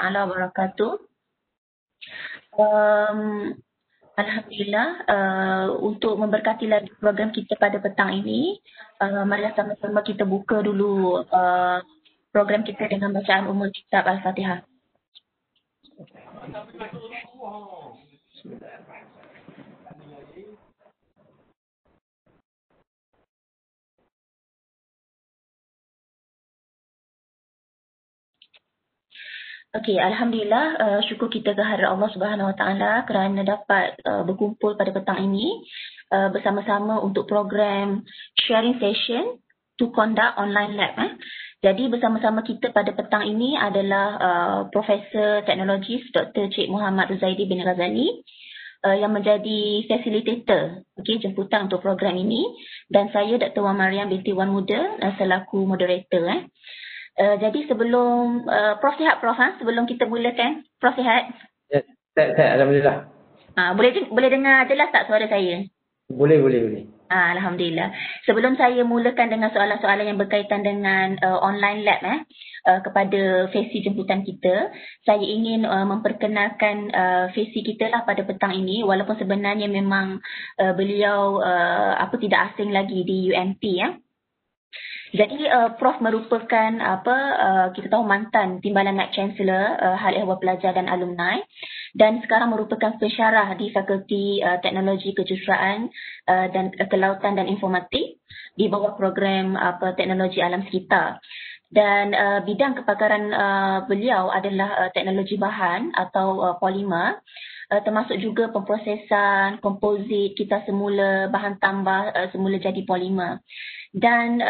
Taala wabarakatuh. Alhamdulillah, untuk memberkati lagi program kita pada petang ini, marilah sama-sama kita buka dulu program kita dengan bacaan umul kitab Al-Fatihah. Okey, Alhamdulillah, syukur kita kehadirat Allah Subhanahu Wa Taala kerana dapat berkumpul pada petang ini bersama-sama untuk program sharing session to conduct online lab. Jadi bersama-sama kita pada petang ini adalah Profesor Teknologis Dr. Cik Muhammad Ruzaidi bin Ghazali yang menjadi facilitator jemputan untuk program ini, dan saya Dr. Wan Mariam binti Wan Muda selaku moderator. Jadi sebelum Prof sihat Prof, sebelum kita mulakan, Prof sihat? Ya, Alhamdulillah. Boleh dengar jelas tak suara saya? Boleh. Alhamdulillah. Sebelum saya mulakan dengan soalan-soalan yang berkaitan dengan online lab kepada sesi jemputan kita, saya ingin memperkenalkan sesi kita lah pada petang ini, walaupun sebenarnya memang beliau tidak asing lagi di UMT ya. Jadi Prof merupakan kita tahu mantan Timbalan Naib Chancellor Hal Ehwal Pelajar dan Alumni, dan sekarang merupakan pensyarah di Fakulti Teknologi Kejuruteraan dan Kelautan dan Informatik di bawah program Teknologi Alam Sekitar. Dan bidang kepakaran beliau adalah teknologi bahan atau polimer, termasuk juga pemprosesan komposit kita semula bahan tambah semula jadi polimer. Dan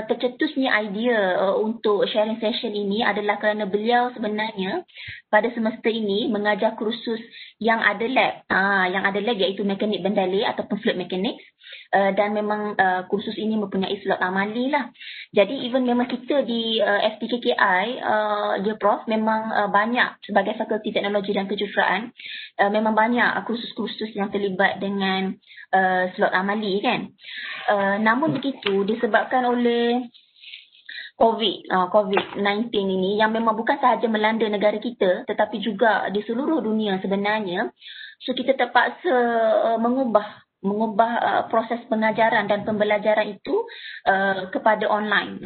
tercetusnya idea untuk sharing session ini adalah kerana beliau sebenarnya pada semester ini mengajar kursus yang ada lab iaitu mekanik bendalih ataupun fluid mechanics, dan memang kursus ini mempunyai slot amali lah. Jadi even memang kita di FTKKI dia Prof memang banyak sebagai Fakulti Teknologi dan Kejuruteraan, memang banyak kursus-kursus yang terlibat dengan slot amali kan. Namun begitu disebabkan oleh COVID-19 ini yang memang bukan sahaja melanda negara kita tetapi juga di seluruh dunia sebenarnya, so kita terpaksa mengubah proses pengajaran dan pembelajaran itu kepada online.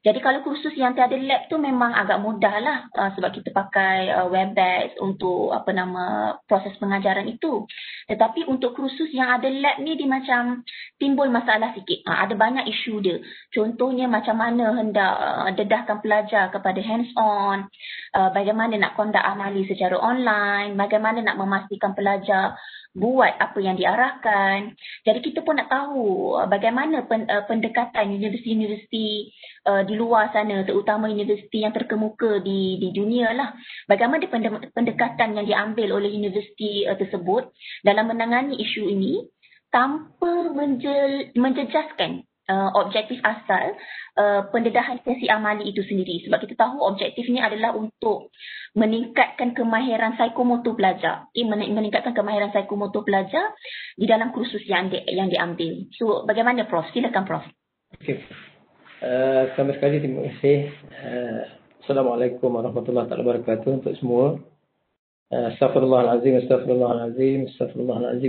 Jadi kalau kursus yang tiada lab tu memang agak mudah lah sebab kita pakai Webex untuk proses pengajaran itu. Tetapi untuk kursus yang ada lab ni dia macam timbul masalah sikit. Ada banyak isu dia. Contohnya macam mana hendak dedahkan pelajar kepada hands on, bagaimana nak conduct amali secara online, bagaimana nak memastikan pelajar buat apa yang diarahkan. Jadi kita pun nak tahu bagaimana pendekatan universiti-universiti di luar sana, terutama universiti yang terkemuka di dunia lah. Bagaimana pendekatan yang diambil oleh universiti tersebut dalam menangani isu ini tanpa menjejaskan objektif asal pendedahan sesi amali itu sendiri. Sebab kita tahu objektifnya adalah untuk meningkatkan kemahiran psikomotor pelajar. Meningkatkan kemahiran psikomotor pelajar di dalam kursus yang diambil. So bagaimana Prof? Silakan Prof. Okey. Sama sekali terima kasih. Assalamualaikum warahmatullahi wabarakatuh untuk semua. Astaghfirullahalazim.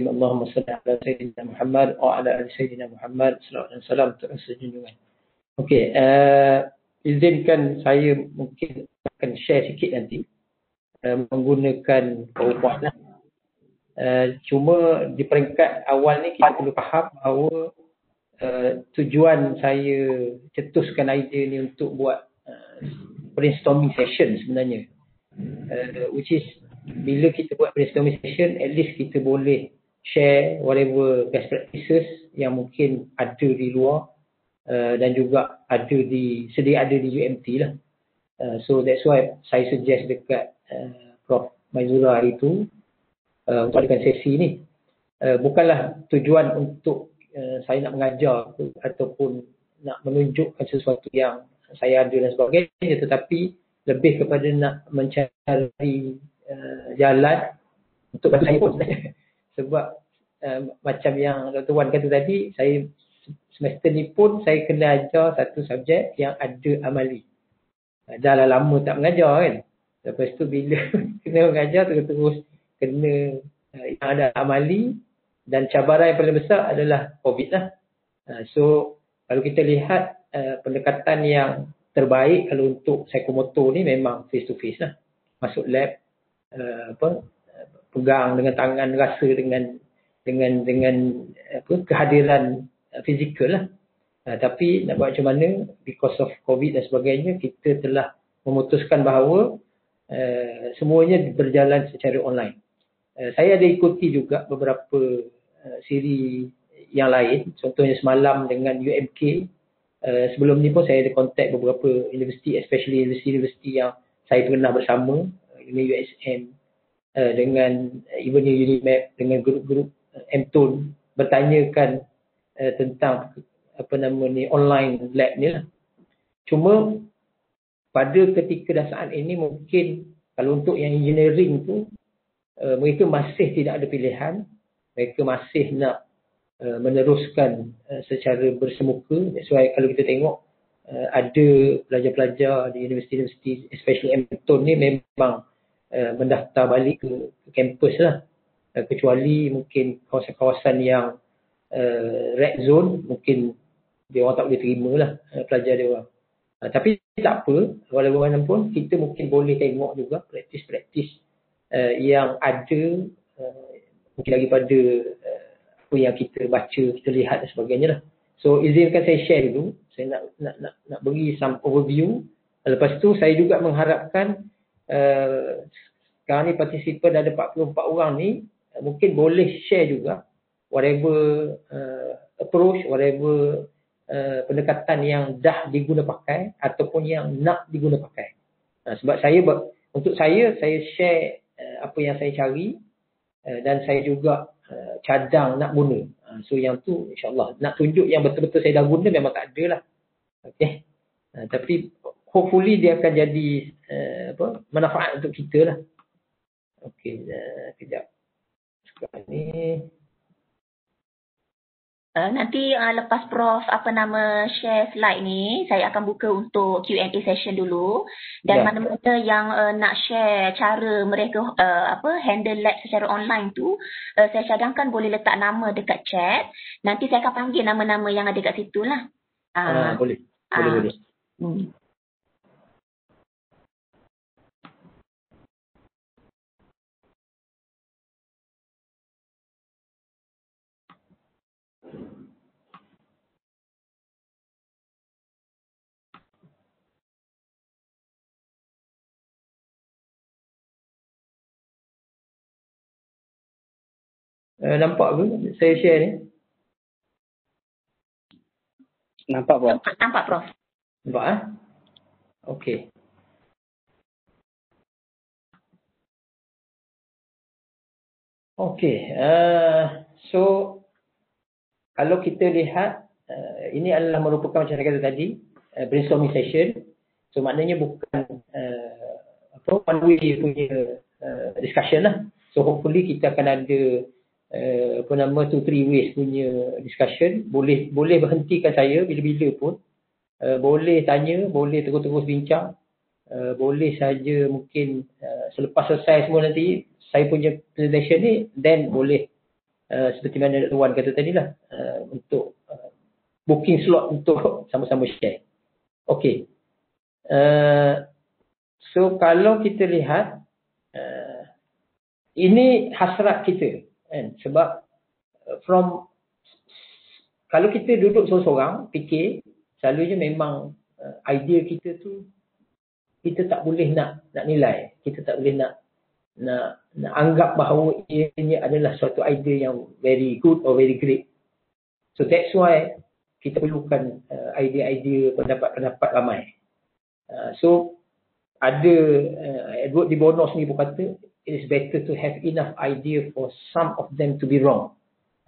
Allahumma salli ala sayyidina Muhammad wa ala ali sayyidina Muhammad. Salawat dan salam untuk junjungan. Okey, izinkan saya mungkin akan share sikit nanti menggunakan PowerPoint. Cuma di peringkat awal ni kita perlu faham bahawa tujuan saya cetuskan idea ni untuk buat brainstorming session sebenarnya, which is bila kita buat brainstorming session, at least kita boleh share whatever best practices yang mungkin ada di luar dan juga sedia ada di UMT lah. So that's why saya suggest dekat Prof Maizura hari itu untuk adakan sesi ni. Bukanlah tujuan untuk saya nak mengajar ataupun nak menunjukkan sesuatu yang saya ada dan sebagainya, tetapi lebih kepada nak mencari jalan untuk bantu saya pun sebenarnya. Sebab macam yang Dr. Wan kata tadi, saya semester ni pun saya kena ajar satu subjek yang ada amali. Dah lama tak mengajar kan. Lepas tu bila kena mengajar terus kena yang ada amali, dan cabaran yang paling besar adalah COVID lah. So kalau kita lihat pendekatan yang terbaik kalau untuk psikomotor ni memang face to face lah. Masuk lab, pegang dengan tangan, rasa dengan kehadiran fizikal lah. Tapi nak buat macam mana, because of COVID dan sebagainya, kita telah memutuskan bahawa semuanya berjalan secara online. Saya ada ikuti juga beberapa siri yang lain, contohnya semalam dengan UMK. Sebelum ni pun saya ada kontak beberapa universiti, especially universiti yang saya pernah bersama, USM, dengan even UNIMAP, dengan grup-grup MTON, bertanyakan tentang online lab ni lah. Cuma pada ketika dah saat ini mungkin kalau untuk yang engineering tu mereka masih tidak ada pilihan, mereka masih nak meneruskan secara bersemuka. That's why kalau kita tengok ada pelajar-pelajar di universiti-universiti, especially MTON ni memang mendaftar balik ke kampus lah. Kecuali mungkin kawasan-kawasan yang red zone, mungkin dia orang tak boleh terima lah pelajar dia orang. Tapi tak apa, walaupun kita mungkin boleh tengok juga praktis-praktis yang ada mungkin daripada apa yang kita baca, kita lihat dan sebagainya lah. So izinkan saya share dulu, saya nak beri some overview. Lepas tu saya juga mengharapkan sekarang ni partisipan ada 44 orang ni mungkin boleh share juga whatever approach, whatever pendekatan yang dah diguna pakai ataupun yang nak diguna pakai. Sebab untuk saya share apa yang saya cari dan saya juga cadang nak guna. So yang tu insyaAllah nak tunjuk yang betul-betul saya dah guna memang tak ada lah. Okay. Tapi hopefully dia akan jadi manfaat untuk kita lah. Okay, kejap. Sekarang ni nanti lepas Prof share slide ni, saya akan buka untuk Q&A session dulu. Dan mana-mana yang nak share cara mereka handle lab secara online tu, saya cadangkan boleh letak nama dekat chat. Nanti saya akan panggil nama-nama yang ada kat situ lah. Boleh. Nampak ke saya share ni? Nampak Prof. Nampak Prof. Nampak Okey. Okey. So kalau kita lihat ini adalah merupakan macam saya kata tadi brainstorming session. So maknanya bukan one way punya discussion lah. So hopefully kita akan ada 2-3 ways punya discussion. Boleh berhentikan saya bila-bila pun. Boleh tanya, boleh terus-terus bincang. Boleh saja mungkin selepas selesai semua nanti saya punya presentation ni, then boleh seperti mana Dr. Wan kata tadi lah, untuk booking slot untuk sama-sama share. Okay. So kalau kita lihat ini hasrat kita kan? Sebab kalau kita duduk seorang-seorang fikir, selalunya memang idea kita tu kita tak boleh nak nilai, kita tak boleh nak anggap bahawa ianya adalah suatu idea yang very good or very great. So that's why kita perlukan idea-idea, pendapat-pendapat ramai. So ada Edward de Bono sendiri pun kata it is better to have enough idea for some of them to be wrong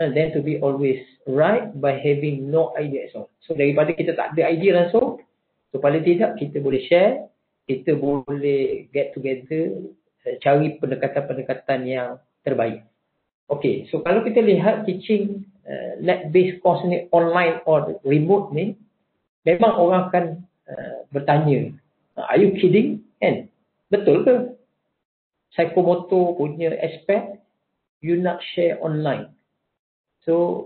and then to be always right by having no idea at all. So daripada kita tak ada idea langsung, so paling tidak kita boleh share, kita boleh get together, cari pendekatan-pendekatan yang terbaik. Okay, so kalau kita lihat teaching lab-based course ni online or remote ni, memang orang akan bertanya, are you kidding? Kan? Betul ke? Psikomotor punya aspek you nak share online. So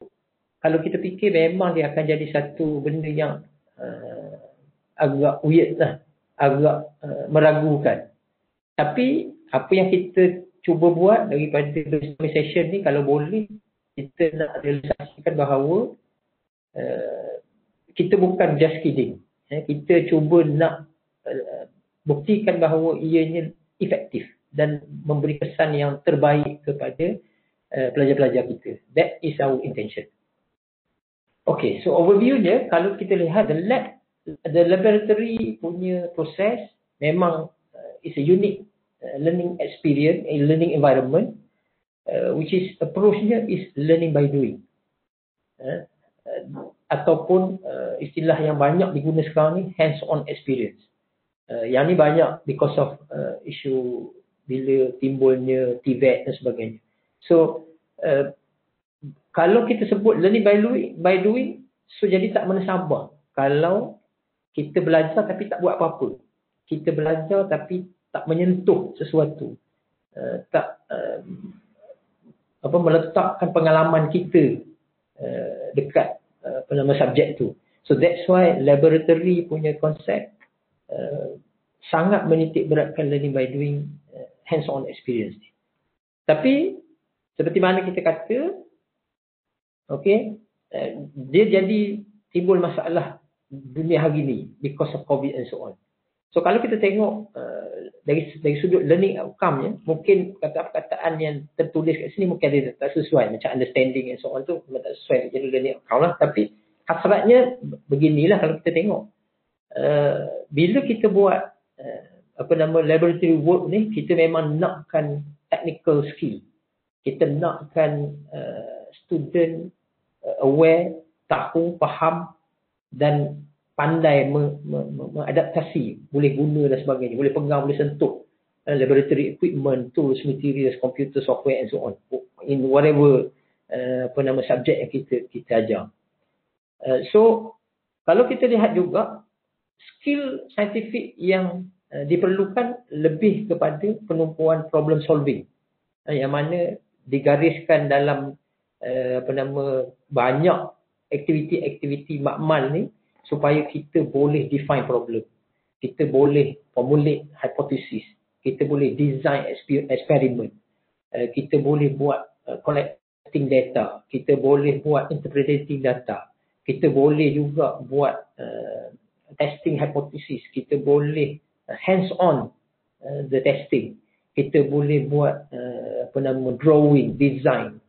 kalau kita fikir memang dia akan jadi satu benda yang agak weird lah, agak meragukan. Tapi apa yang kita cuba buat daripada brainstorming session ni, kalau boleh kita nak realisasikan bahawa kita bukan just kidding. Kita cuba nak buktikan bahawa ianya efektif dan memberi kesan yang terbaik kepada pelajar-pelajar kita. That is our intention. Okay, so overview-nya, kalau kita lihat the laboratory punya proses memang is a unique learning experience, a learning environment, which is approach-nya is learning by doing. Ataupun istilah yang banyak digunakan sekarang ni, hands-on experience. Yang ni banyak because of isu bila timbulnya TVET dan sebagainya. So kalau kita sebut learning by doing, so jadi tak menasabah kalau kita belajar tapi tak buat apa-apa. Kita belajar tapi tak menyentuh sesuatu. Tak meletakkan pengalaman kita dekat subjek tu. So that's why laboratory punya konsep sangat menitik beratkan learning by doing, hands-on experience. Tapi seperti mana kita kata, dia jadi timbul masalah dunia hari ni because of COVID and so on. So kalau kita tengok dari sudut learning outcome-nya, mungkin kata-kataan yang tertulis kat sini mungkin ada tak sesuai, macam understanding and so on tu memang tak sesuai jadi learning outcome lah. Tapi hasratnya beginilah kalau kita tengok. Bila kita buat laboratory work ni, kita memang nakkan technical skill. Kita nakkan student aware, tahu, faham dan pandai mengadaptasi, boleh guna dan sebagainya, boleh pegang, boleh sentuh laboratory equipment, tools, materials, computer, software and so on in whatever subjek yang kita ajar. So kalau kita lihat juga skill saintifik yang diperlukan lebih kepada penumpuan problem solving, yang mana digariskan dalam banyak aktiviti-aktiviti makmal ni supaya kita boleh define problem, kita boleh formulate hypothesis, kita boleh design eksperimen, kita boleh buat collecting data, kita boleh buat interpreting data, kita boleh juga buat testing hypothesis, kita boleh hands on the testing, kita boleh buat drawing, design,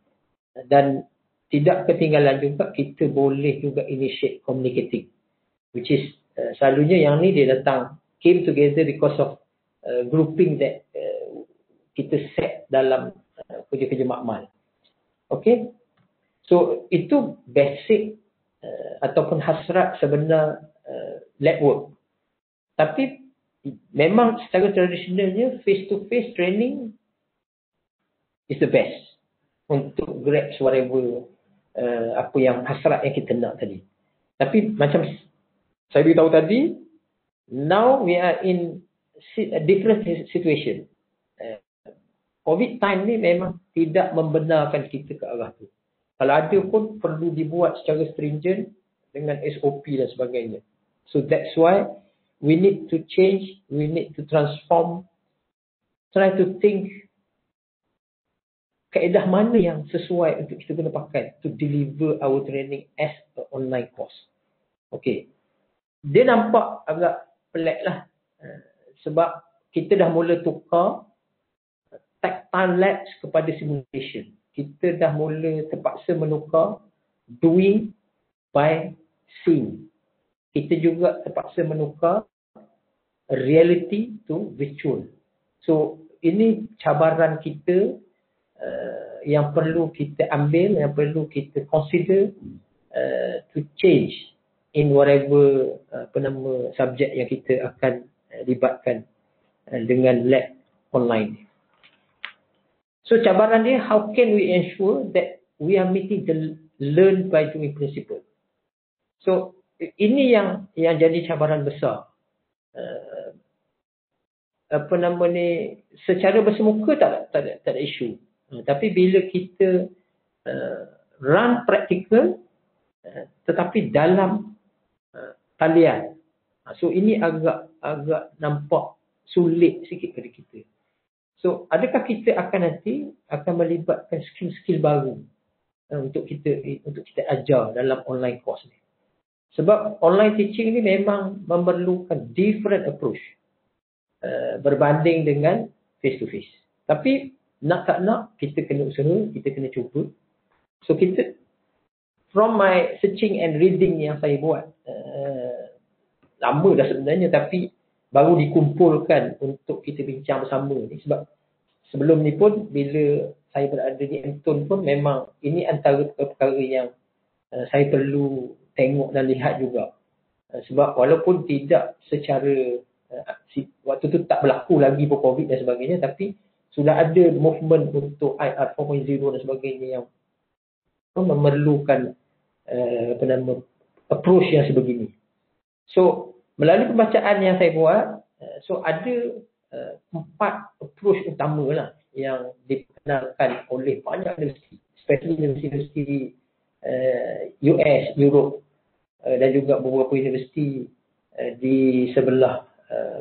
dan tidak ketinggalan juga kita boleh juga initiate communicating, which is selalunya yang ni dia datang came together because of grouping that kita set dalam kerja-kerja makmal. Okay, so itu basic ataupun hasrat sebenar lab work. Tapi memang secara tradisionalnya face to face training is the best untuk grab whatever apa yang hasrat yang kita nak tadi. Tapi macam saya beritahu tadi, now we are in a different situation. COVID time ni memang tidak membenarkan kita ke arah tu. Kalau ada pun perlu dibuat secara stringent dengan SOP dan sebagainya. So that's why we need to change, we need to transform, try to think kaedah mana yang sesuai untuk kita guna pakai to deliver our training as an online course. Okay. Dia nampak agak pelik lah. Sebab kita dah mula tukar tactile labs kepada simulation. Kita dah mula terpaksa menukar doing by seeing. Kita juga terpaksa menukar reality to virtual. So ini cabaran kita yang perlu kita ambil, yang perlu kita consider to change in whatever subjek yang kita akan libatkan dengan lab online. So cabaran dia, how can we ensure that we are meeting the learn by doing principle. So ini yang jadi cabaran besar. secara bersemuka tak ada isu. Tapi bila kita run practical tetapi dalam talian, so ini agak nampak sulit sikit pada kita. So adakah kita akan melibatkan skill-skill baru untuk kita ajar dalam online course ni? Sebab online teaching ni memang memerlukan different approach berbanding dengan face to face. Tapi nak tak nak kita kena usaha, kita kena cuba. So kita, from my searching and reading yang saya buat, lama dah sebenarnya, tapi baru dikumpulkan untuk kita bincang bersama ni. Sebab sebelum ni pun bila saya berada di Anton pun memang ini antara perkara yang saya perlu tengok dan lihat juga. Sebab walaupun tidak secara waktu tu tak berlaku lagi pun COVID dan sebagainya, tapi sudah ada movement untuk IR 4.0 dan sebagainya yang memerlukan approach yang sebegini. So melalui pembacaan yang saya buat, so ada 4 approach utama lah yang dikenalkan oleh banyak universiti, especially universiti US, Europe, dan juga beberapa universiti di sebelah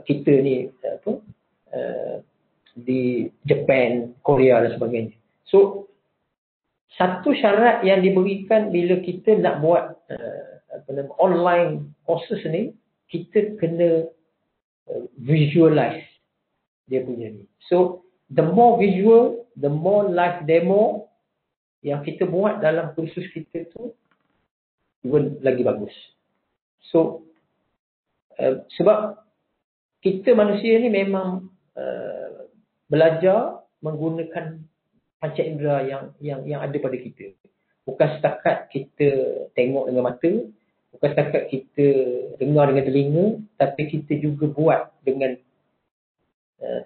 kita ni, di Japan, Korea dan sebagainya. So satu syarat yang diberikan bila kita nak buat online courses ni, kita kena visualize dia punya ni. So the more visual, the more live demo yang kita buat dalam kursus kita tu, even lagi bagus. So sebab kita manusia ni memang belajar menggunakan panca indera yang ada pada kita. Bukan setakat kita tengok dengan mata, bukan setakat kita dengar dengan telinga, tapi kita juga buat dengan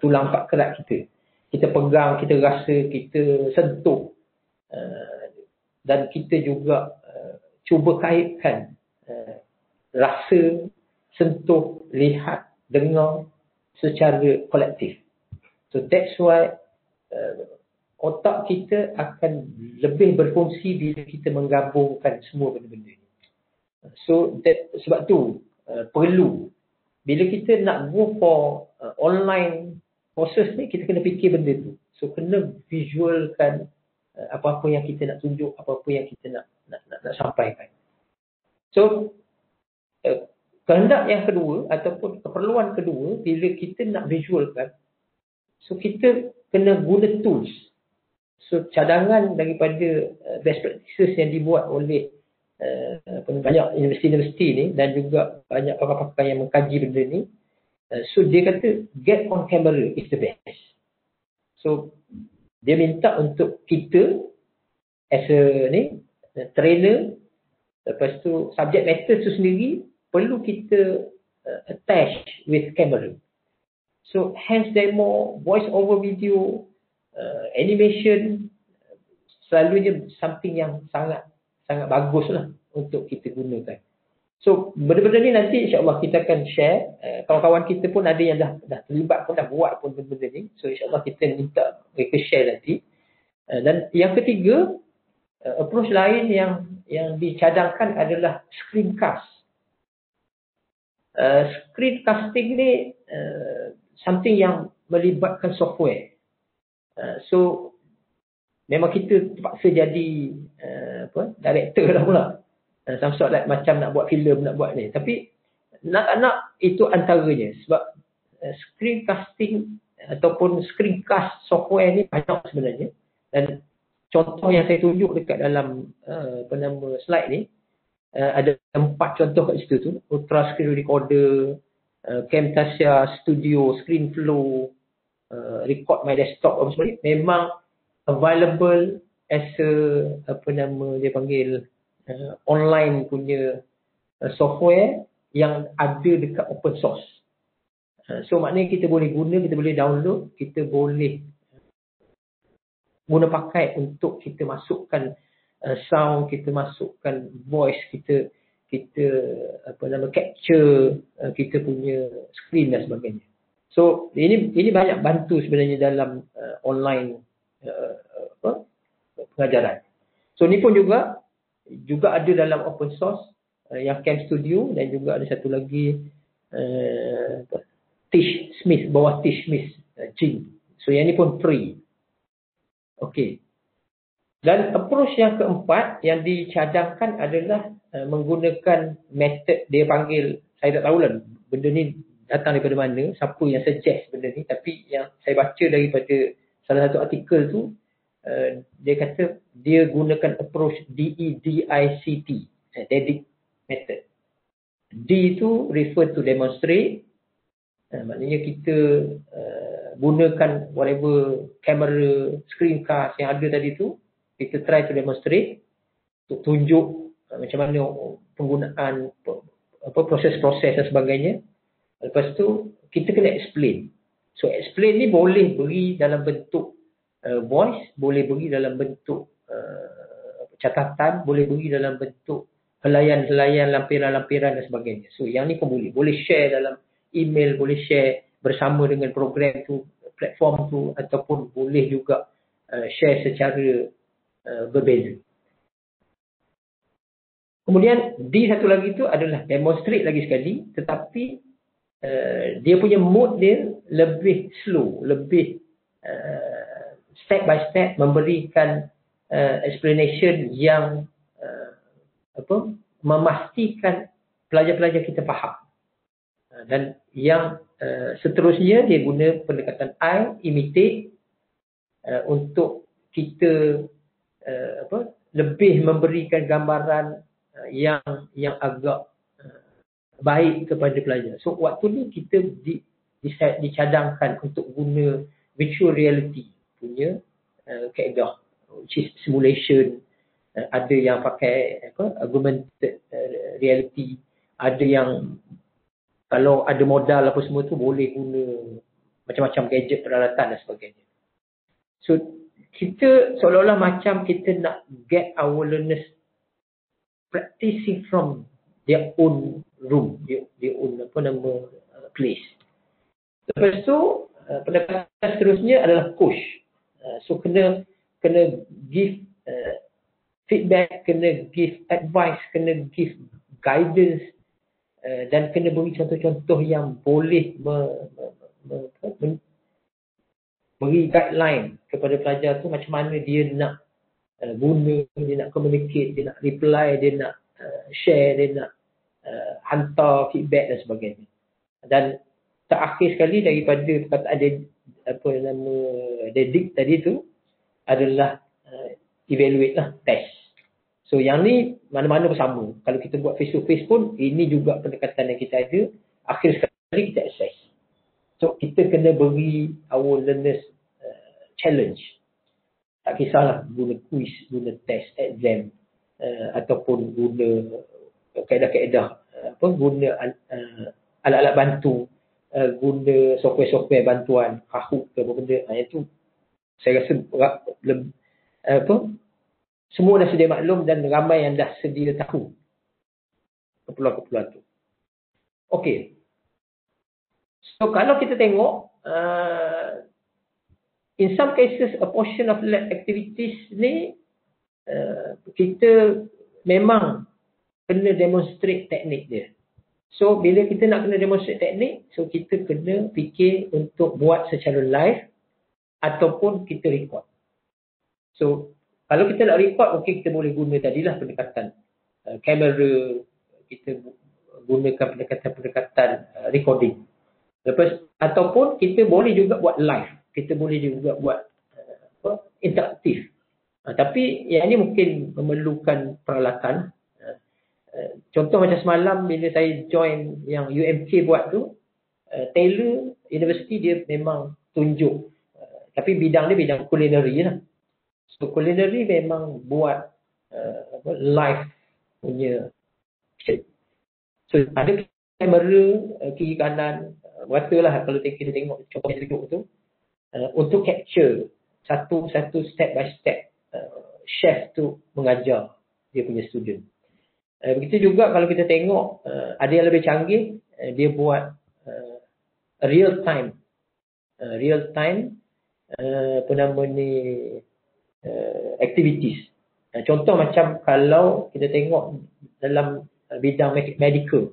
tulang empat kerat kita. Kita pegang, kita rasa, kita sentuh, dan kita juga cuba kaitkan rasa, sentuh, lihat, dengar secara kolektif. So that's why otak kita akan lebih berfungsi bila kita menggabungkan semua benda-benda ni. So sebab tu perlu bila kita nak go for online courses ni, kita kena fikir benda tu. So kena visualkan apa-apa yang kita nak tunjuk, apa-apa yang kita nak sampaikan. So kehendak yang kedua ataupun keperluan kedua bila kita nak visualkan, so kita kena guna tools. So cadangan daripada best practices yang dibuat oleh banyak universiti-universiti ni dan juga banyak pakar-pakar yang mengkaji benda ni. So dia kata get on camera is the best. So dia minta untuk kita as a trainer, lepas tu subject matter tu sendiri perlu kita attach with camera. So hands demo, voice over video, animation, selalunya something yang sangat bagus lah untuk kita gunakan. So benda-benda ni nanti insyaAllah kita akan share. Kawan-kawan kita pun ada yang dah terlibat pun, dah buat pun benda-benda ni. So insyaAllah kita minta mereka share nanti. Dan yang ketiga, approach lain yang dicadangkan adalah screencast. Screencasting ni something yang melibatkan software. So memang kita terpaksa jadi director lah pula. Some sort like macam nak buat filem, nak buat ni. Tapi nak tak nak itu antaranya. Sebab screencasting ataupun screencast software ni banyak sebenarnya. Dan contoh yang saya tunjuk dekat dalam slide ni, ada 4 contoh kat situ tu. Ultra Screen Recorder, Camtasia Studio, ScreenFlow, Record My Desktop, apa semua ni memang available as a dia panggil online punya software yang ada dekat open source. So maknanya kita boleh guna, kita boleh download, kita boleh guna pakai untuk kita masukkan sound, kita masukkan voice, kita capture kita punya screen dan sebagainya. So ini banyak bantu sebenarnya dalam online pengajaran. So ni pun juga ada dalam open source yang Cam Studio, dan juga ada satu lagi Tish Smith, bawah Tish Smith, Jing. So yang ni pun free. Okey. Dan approach yang keempat yang dicadangkan adalah menggunakan method, dia panggil, saya tak tahulah benda ni datang daripada mana, siapa yang suggest benda ni, tapi yang saya baca daripada salah satu artikel tu, dia kata dia gunakan approach DEDICT, DEDIC method. D tu refer to demonstrate, maknanya kita gunakan whatever camera, screencast yang ada tadi tu, kita try to demonstrate, untuk tunjuk macam mana penggunaan proses-proses dan sebagainya. Lepas tu kita kena explain. So explain ni boleh beri dalam bentuk voice, boleh beri dalam bentuk catatan, boleh beri dalam bentuk helaian-helaian, lampiran-lampiran dan sebagainya. So yang ni pun boleh share dalam email, boleh share bersama dengan program tu, platform tu, ataupun boleh juga share secara berbeza. Kemudian D satu lagi tu adalah demonstrate lagi sekali, tetapi dia punya mode dia lebih slow, lebih step by step, memberikan explanation yang memastikan pelajar-pelajar kita faham. Dan yang seterusnya dia guna pendekatan I, imitate, untuk kita lebih memberikan gambaran yang agak baik kepada pelajar. So waktu ni kita dicadangkan untuk guna virtual reality punya kaedah, which is simulation. Ada yang pakai augmented reality, ada yang kalau ada modal apa semua tu boleh guna macam-macam gadget, peralatan dan sebagainya. So kita seolah-olah macam kita nak get our learners practicing from their own room, their own place. Lepas tu pendekatan seterusnya adalah push. So kena give feedback, kena give advice, kena give guidance, dan kena beri contoh-contoh yang boleh beri guideline kepada pelajar tu macam mana dia nak guna, dia nak communicate, dia nak reply, dia nak share, dia nak hantar feedback dan sebagainya. Dan terakhir sekali daripada perkataan DEDIC tadi tu adalah evaluate lah, test. So yang ni mana-mana pun sama. Kalau kita buat face to face pun, ini juga pendekatan yang kita ada. Akhir sekali kita assess. So kita kena beri our learners challenge. Tak kisahlah guna quiz, guna test, exam, ataupun guna kaedah-kaedah, guna alat-alat bantu, guna software-software bantuan, Kahoot ke apa benda. Itu saya rasa semua dah sedia maklum dan ramai yang dah sedia tahu keperluan-keperluan tu. Okey. So kalau kita tengok, in some cases a portion of lab activities ni kita memang kena demonstrate teknik dia. So bila kita nak kena demonstrate teknik, so kita kena fikir untuk buat secara live ataupun kita record. So kalau kita nak record, mungkin kita boleh guna tadilah pendekatan kamera, kita gunakan pendekatan recording. Lepas ataupun kita boleh juga buat live, kita boleh juga buat interaktif. Tapi yang ini mungkin memerlukan peralatan. Contoh macam semalam bila saya join yang UMK buat tu, Taylor University dia memang tunjuk, tapi bidang dia bidang culinary lah. So culinary memang buat live punya. So ada kamera kiri kanan, ratalah kalau kita tengok contoh yang tunjuk tu, untuk capture satu step by step chef tu mengajar dia punya student. Begitu juga kalau kita tengok ada yang lebih canggih, dia buat real time real time activities. Contoh macam kalau kita tengok dalam bidang medical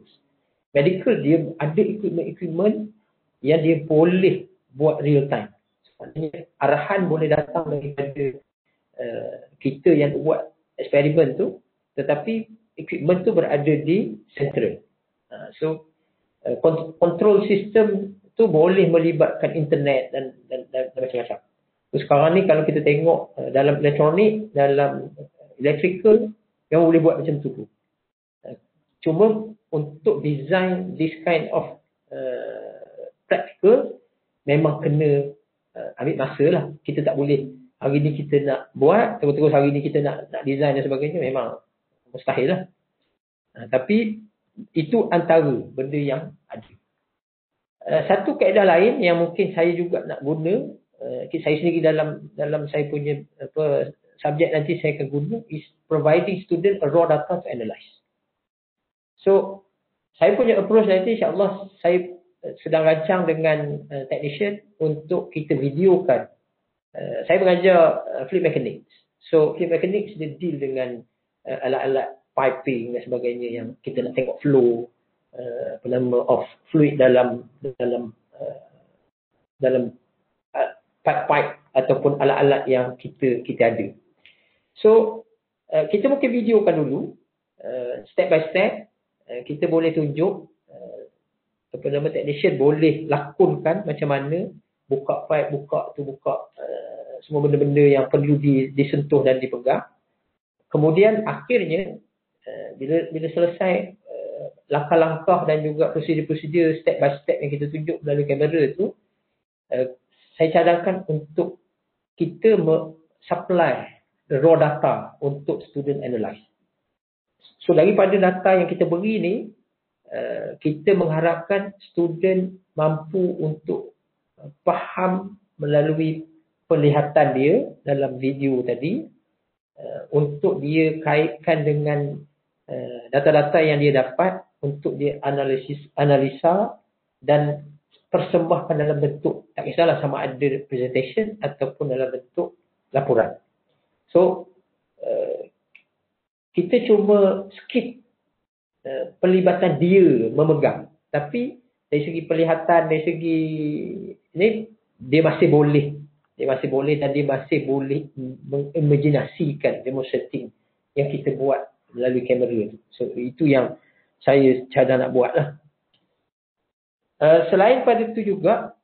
dia ada equipment yang dia boleh buat real time. Maksudnya arahan boleh datang daripada kita yang buat eksperimen tu, tetapi equipment tu berada di central. So control system tu boleh melibatkan internet dan macam-macam. So, sekarang ni kalau kita tengok dalam elektronik, dalam electrical, yang boleh buat macam tu. Cuma untuk design this kind of practical memang kena ambil masa lah. Kita tak boleh hari ni kita nak buat, terus hari ni kita nak design dan sebagainya, memang mustahil lah. Tapi itu antara benda yang ada. Satu kaedah lain yang mungkin saya juga nak guna, saya sendiri dalam saya punya subjek nanti saya akan guna, is providing student a raw data to analyze. So saya punya approach nanti insyaAllah saya sedang rancang dengan technician untuk kita videokan. Saya mengajar fluid mechanics. So fluid mechanics dia deal dengan alat-alat piping dan sebagainya yang kita nak tengok flow of fluid dalam pipe ataupun alat-alat yang kita ada. So kita mungkin videokan dulu step by step. Kita boleh tunjuk technician boleh lakonkan macam mana buka pipe, buka semua benda-benda yang perlu disentuh dan dipegang. Kemudian akhirnya bila selesai langkah-langkah dan juga prosedur-prosedur step by step yang kita tunjuk melalui kamera tu, saya cadangkan untuk kita supply raw data untuk student analyze. So daripada data yang kita beri ni, kita mengharapkan student mampu untuk faham melalui penglihatan dia dalam video tadi, untuk dia kaitkan dengan data-data yang dia dapat untuk dia analisa dan persembahkan dalam bentuk, tak kisahlah sama ada presentation ataupun dalam bentuk laporan. So kita cuma skip pelibatan dia memegang, tapi dari segi penglihatan, dari segi ini dia masih boleh dan dia masih boleh mengimajinasikan demonstrating yang kita buat melalui kamera tu. So itu yang saya cadang nak buat lah. Selain pada itu juga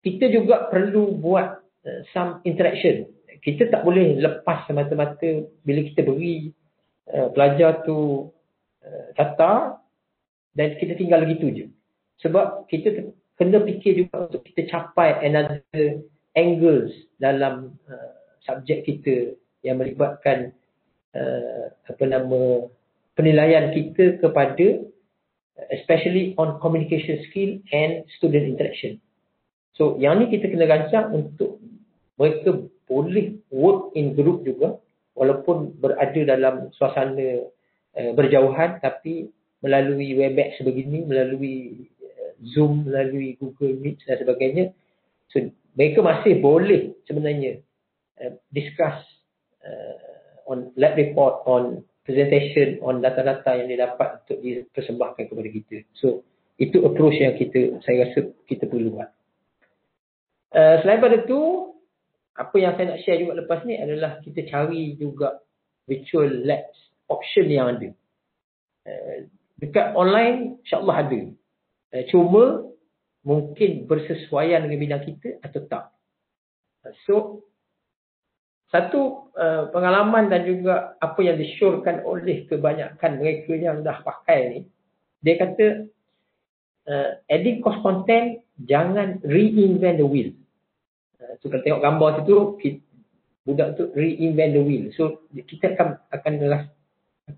kita juga perlu buat some interaction. Kita tak boleh lepas semata-mata bila kita beri pelajar tu data dan kita tinggal begitu je. Sebab kita kena fikir juga untuk kita capai another angles dalam subjek kita yang melibatkan penilaian kita kepada especially on communication skill and student interaction. So yang ni kita kena rancang untuk mereka boleh work in group juga walaupun berada dalam suasana berjauhan, tapi melalui Webex sebegini, melalui Zoom, melalui Google Meet dan sebagainya. So mereka masih boleh sebenarnya discuss on lab report, on presentation, on data-data yang didapat untuk dipersembahkan kepada kita. So itu approach yang saya rasa kita perlu buat. Selain pada itu, apa yang saya nak share juga lepas ni adalah kita cari juga virtual labs option yang ada. Dekat online insyaAllah ada. Cuma mungkin bersesuaian dengan bidang kita atau tak. So satu pengalaman dan juga apa yang disyorkan oleh kebanyakan mereka yang dah pakai ni, dia kata adding course content, jangan reinvent the wheel. So kalau tengok gambar situ, budak tu reinvent the wheel. So kita akan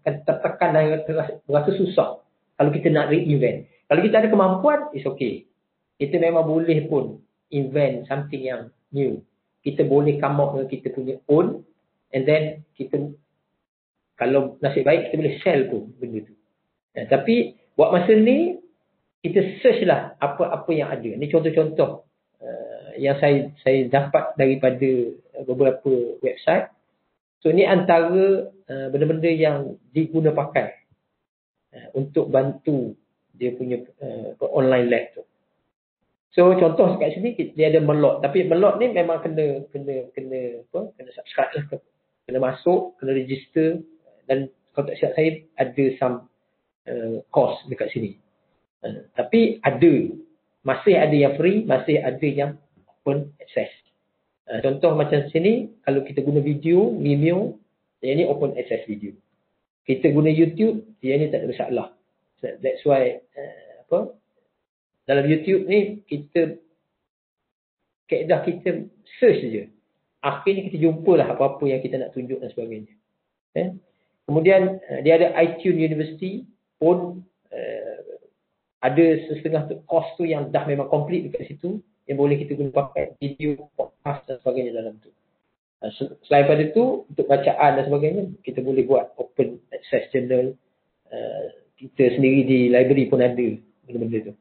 tertekan dan rasa susah kalau kita nak reinvent. Kalau kita ada kemampuan, it's okay. Kita memang boleh pun invent something yang new. Kita boleh come out dengan kita punya own, and then kita, kalau nasib baik, kita boleh sell tu benda tu. Tapi buat masa ni, kita search lah apa-apa yang ada. Ini contoh-contoh yang saya dapat daripada beberapa website. So ni antara benda-benda yang diguna pakai untuk bantu dia punya online lab tu. So contoh kat sini dia ada Merlot, tapi Merlot ni memang kena subscribe lah, kena masuk, kena register, dan kalau tak silap saya ada some cost dekat sini. Tapi masih ada yang free, masih ada yang open access. Contoh macam sini, kalau kita guna video, Vimeo, yang ni open access video. Kita guna YouTube, yang ni tak ada masalah. So, that's why dalam YouTube ni kaedah kita search je. Akhirnya kita jumpalah apa-apa yang kita nak tunjuk dan sebagainya. Kemudian dia ada iTunes University pun ada setengah kos tu yang dah memang complete dekat situ, yang boleh kita guna pakai video, podcast dan sebagainya dalam tu. Selain pada tu, untuk bacaan dan sebagainya, kita boleh buat open access journal. Kita sendiri di library pun ada benda-benda tu.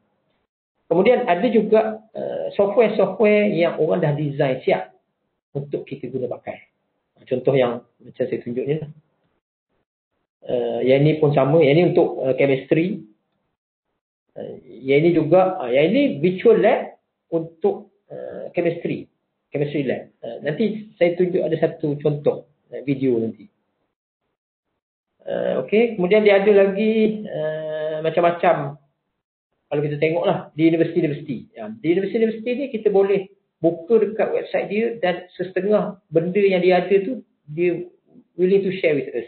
Kemudian ada juga software-software yang orang dah design siap untuk kita guna pakai. Contoh yang macam saya tunjuk ni lah. Yang ni pun sama. Yang ni untuk chemistry. Yang ni juga, yang ni virtual lab untuk chemistry lab. Nanti saya tunjuk ada satu contoh video nanti. Okey, kemudian dia ada lagi macam-macam. Kalau kita tengoklah di universiti-universiti. Di universiti-universiti ni kita boleh buka dekat website dia, dan setengah benda yang dia ada tu dia willing to share with us.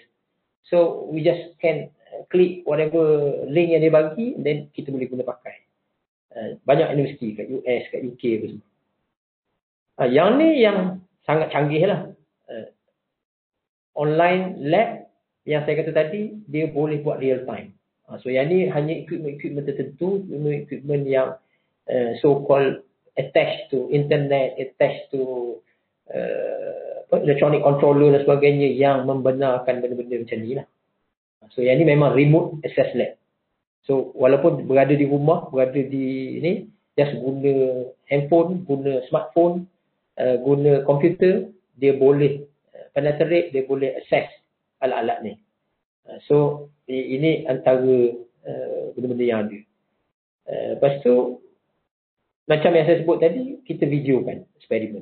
So we just can click whatever link yang dia bagi, then kita boleh guna pakai. Banyak universiti kat US, kat UK apa semua. Yang ni yang sangat canggih lah. Online lab yang saya kata tadi, dia boleh buat real time. So yang ni hanya equipment tertentu, equipment yang so-called attached to internet, attached to electronic controller dan sebagainya, yang membenarkan benda-benda macam ni lah. So yang ni memang remote access lab. So walaupun berada di rumah, berada di ni, just guna handphone, guna smartphone, guna komputer, dia boleh penetrate, dia boleh access alat-alat ni. So ini antara benda-benda yang ada. Lepas tu, macam yang saya sebut tadi, kita videokan eksperimen.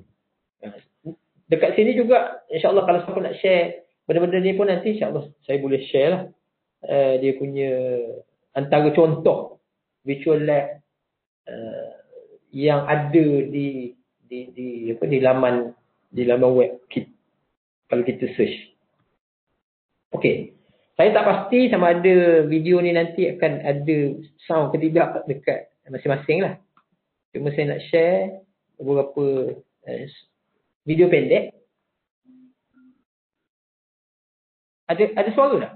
Dekat sini juga, insyaAllah kalau siapa nak share benda-benda ni pun, nanti insyaAllah saya boleh share lah dia punya antara contoh virtual lab yang ada di laman web kita, kalau kita search. Okey. Saya tak pasti sama ada video ni nanti akan ada sound ke tidak dekat masing-masing lah. Cuma saya nak share beberapa video pendek. Ada suara tak?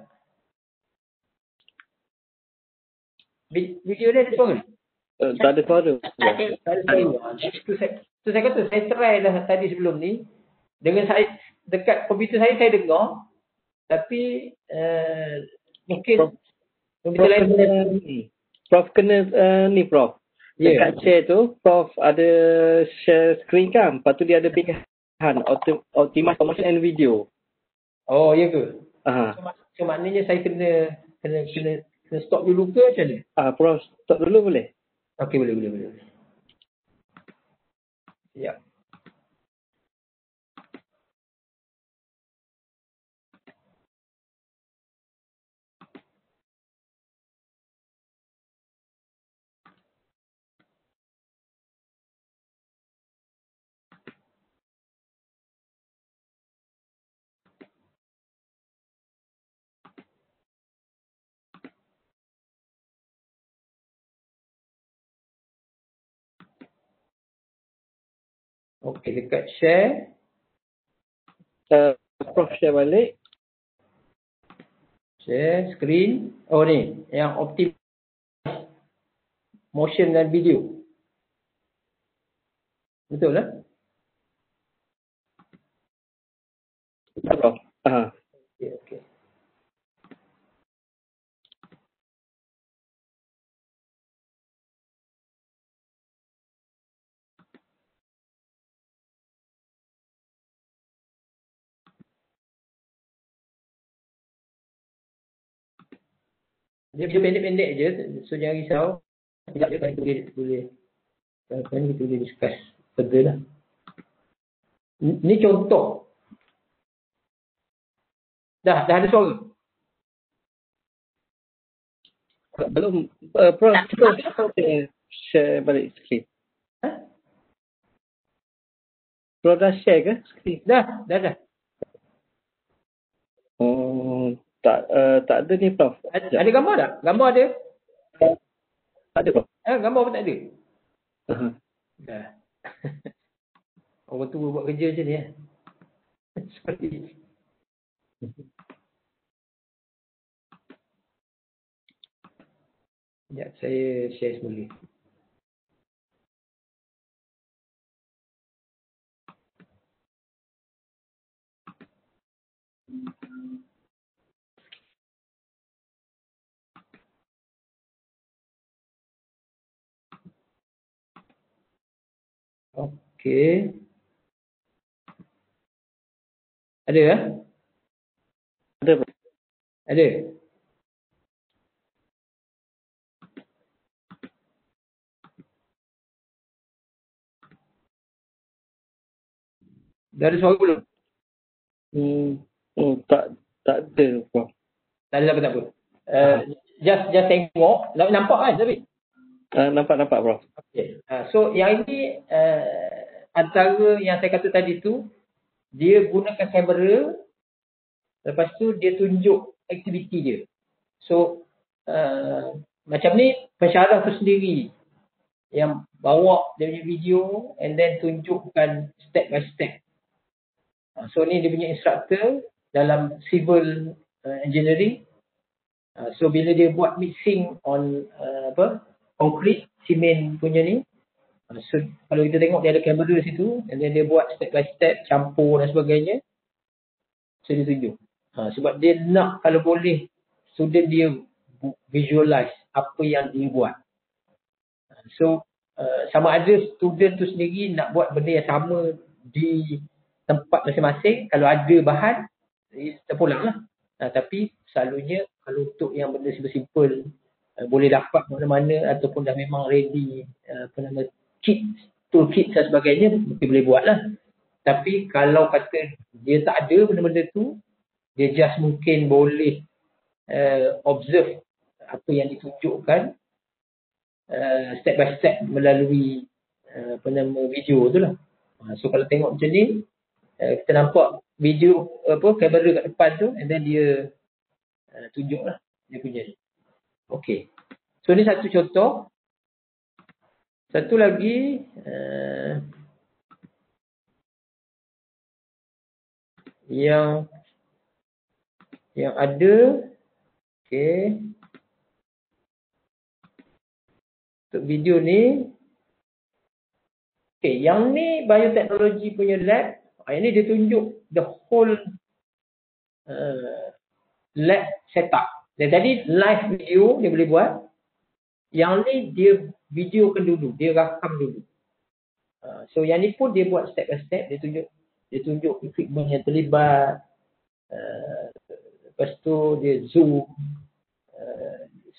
Video ni ada suara? Tak ada suara. Tak ada. Tak ada suara. Tu saya kata, saya try dah tadi sebelum ni. Dengan saya, dekat komputer saya dengar. Tapi mungkin komputer lain. Prof kena ni Prof. Dekat share tu, Prof ada share screen kan? Lepas tu dia ada pilihan optimize motion and video. Oh, ya ke? Aha. So maknanya saya kena stop dulu ke macam mana? Prof stop dulu boleh? Okey, boleh. Ya. Okey, dekat share. Prof share balik. Share screen. Oh ni, yang optimize motion dan video. Betul lah? Prof. Okey. Dia pendek-pendek je. So jangan risau. Sekejap je kan kita boleh discuss further lah. Ni contoh. Dah ada suara? Belum. Prof, kita share balik screen. Prof dah share ke screen? Dah. Oh, tak ada ni Prof. Ada gambar tak? Gambar ada? Tak ada Prof. Gambar pun tak ada? Uh-huh. Dah. Orang tua buat kerja macam ni Sorry. Sekejap, saya share semula. Okey. Ada Ada Prof. Ada. Dah ada suara belum? Tak ada Prof. Tak ada apa-apa. Just tengok. Nampak kan tapi? Nampak Prof. Okay. So yang ini antara yang saya kata tadi tu, dia gunakan kamera, lepas tu dia tunjuk aktiviti dia. So macam ni pensyarah tu sendiri yang bawa dia punya video and then tunjukkan step by step. So ni dia punya instructor dalam civil engineering. So bila dia buat mixing on concrete, simen punya ni. So kalau kita tengok dia ada kamera di situ and then dia buat step by step, campur dan sebagainya. So dia tunjuk. Sebab dia nak kalau boleh student dia visualize apa yang dia buat. So sama ada student tu sendiri nak buat benda yang sama di tempat masing-masing, kalau ada bahan terpulang lah. Tapi selalunya kalau untuk yang benda simple boleh dapat mana-mana ataupun dah memang ready toolkit dan sebagainya, mungkin boleh buat lah. Tapi kalau kata dia tak ada benda-benda tu, dia just mungkin boleh observe apa yang ditunjukkan step by step melalui video tu lah. So kalau tengok macam ni, kita nampak video kamera kat depan tu and then dia tunjuk lah dia punya ni. Okay. So ni satu contoh. Satu lagi yang ada. Okay. Untuk video ni. Okay, yang ni bioteknologi punya lab. Yang ni dia tunjuk the whole lab setup. Dan tadi live video dia boleh buat. Yang ni dia videokan dulu, dia rakam dulu. So yang ni pun dia buat step by step, dia tunjuk equipment yang terlibat. Lepas tu dia zoom.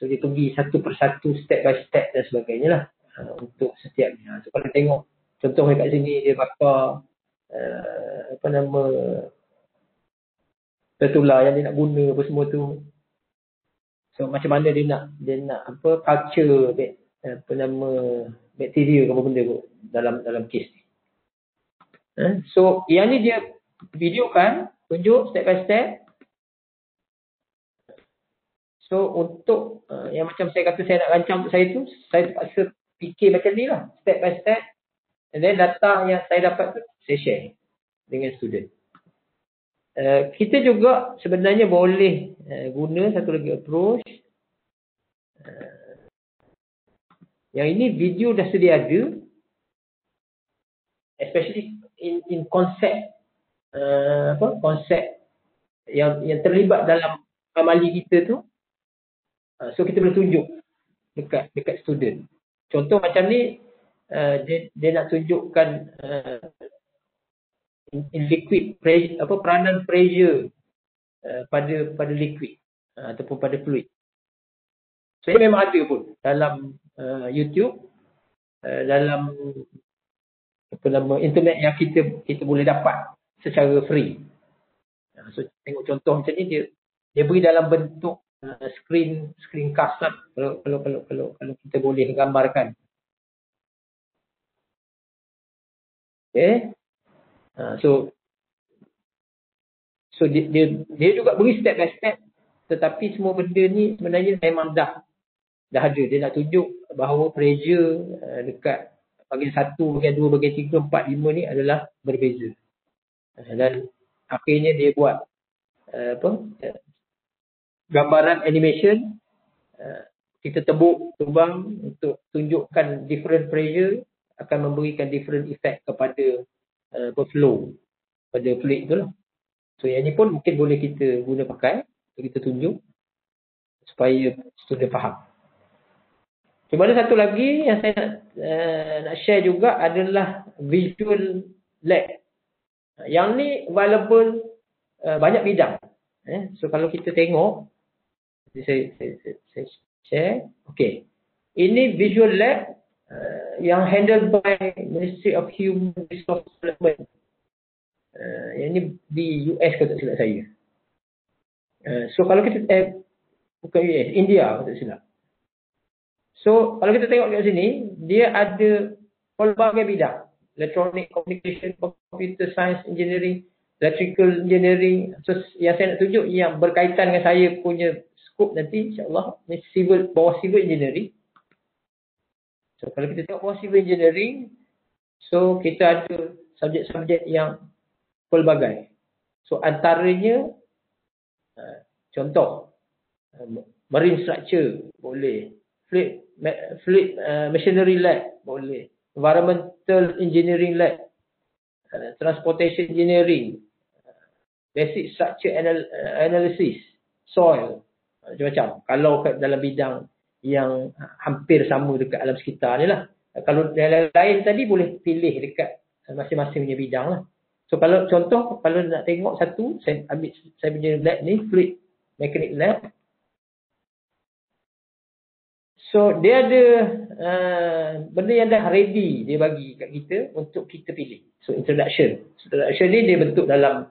So dia pergi satu persatu, step by step dan sebagainya lah. Untuk setiapnya. So kalau tengok contohnya kat sini dia bakar tertular yang dia nak guna apa semua tu. So macam mana dia nak culture bakteria ke apa benda tu dalam kes ni. So yang ni dia videokan, tunjuk step by step. So untuk yang macam saya kata saya nak rancang untuk saya tu, saya terpaksa fikir macam ni lah, step by step. And then data yang saya dapat tu saya share dengan student. Kita juga sebenarnya boleh guna satu lagi approach. Yang ini video dah sedia ada, especially in konsep konsep yang terlibat dalam amali kita tu. So kita boleh tunjuk dekat student. Contoh macam ni, dia nak tunjukkan in liquid pressure, peranan pressure pada liquid ataupun pada fluid. So ini memang ada pun dalam YouTube, dalam internet yang kita boleh dapat secara free. So tengok contoh macam ni, dia beri dalam bentuk screencast lah, kalau kita boleh gambarkan. Okay. So dia juga beri step by step, tetapi semua benda ni sebenarnya memang dah ada. Dia nak tunjuk bahawa pressure dekat bahagian 1, bahagian 2, bahagian 3, 4, 5 ni adalah berbeza. Dan akhirnya dia buat gambaran animation, kita tebang untuk tunjukkan different pressure akan memberikan different effect kepada flow pada fluid tu lah. So yang ni pun mungkin boleh kita guna pakai untuk kita tunjuk supaya student faham. Cuma ada satu lagi yang saya nak share juga adalah visual lab. Yang ni available banyak bidang. So kalau kita tengok, saya share. Okay. Ini visual lab yang handled by Ministry of Human Resource Development. Yang ni di US kalau tak silap saya. So kalau kita bukan US, India kalau tak silap. So kalau kita tengok kat sini, dia ada pelbagai bidang. Electronic Communication, Computer Science Engineering, Electrical Engineering. So yang saya nak tunjuk yang berkaitan dengan saya punya skop nanti, insyaAllah, bawah civil engineering. So kalau kita tengok bawah civil engineering, so kita ada subjek-subjek yang pelbagai. So antaranya, contoh, marine structure boleh, fluid machinery lab boleh, environmental engineering lab, transportation engineering, basic structure analysis, soil, macam-macam. Kalau dalam bidang yang hampir sama dekat alam sekitar ni lah. Kalau yang lain tadi boleh pilih dekat masing-masing punya bidang lah. So kalau contoh, kalau nak tengok satu, saya ambil saya punya lab ni, fluid mechanic lab. So dia ada benda yang dah ready dia bagi kat kita untuk kita pilih. So introduction. Introduction ni dia bentuk dalam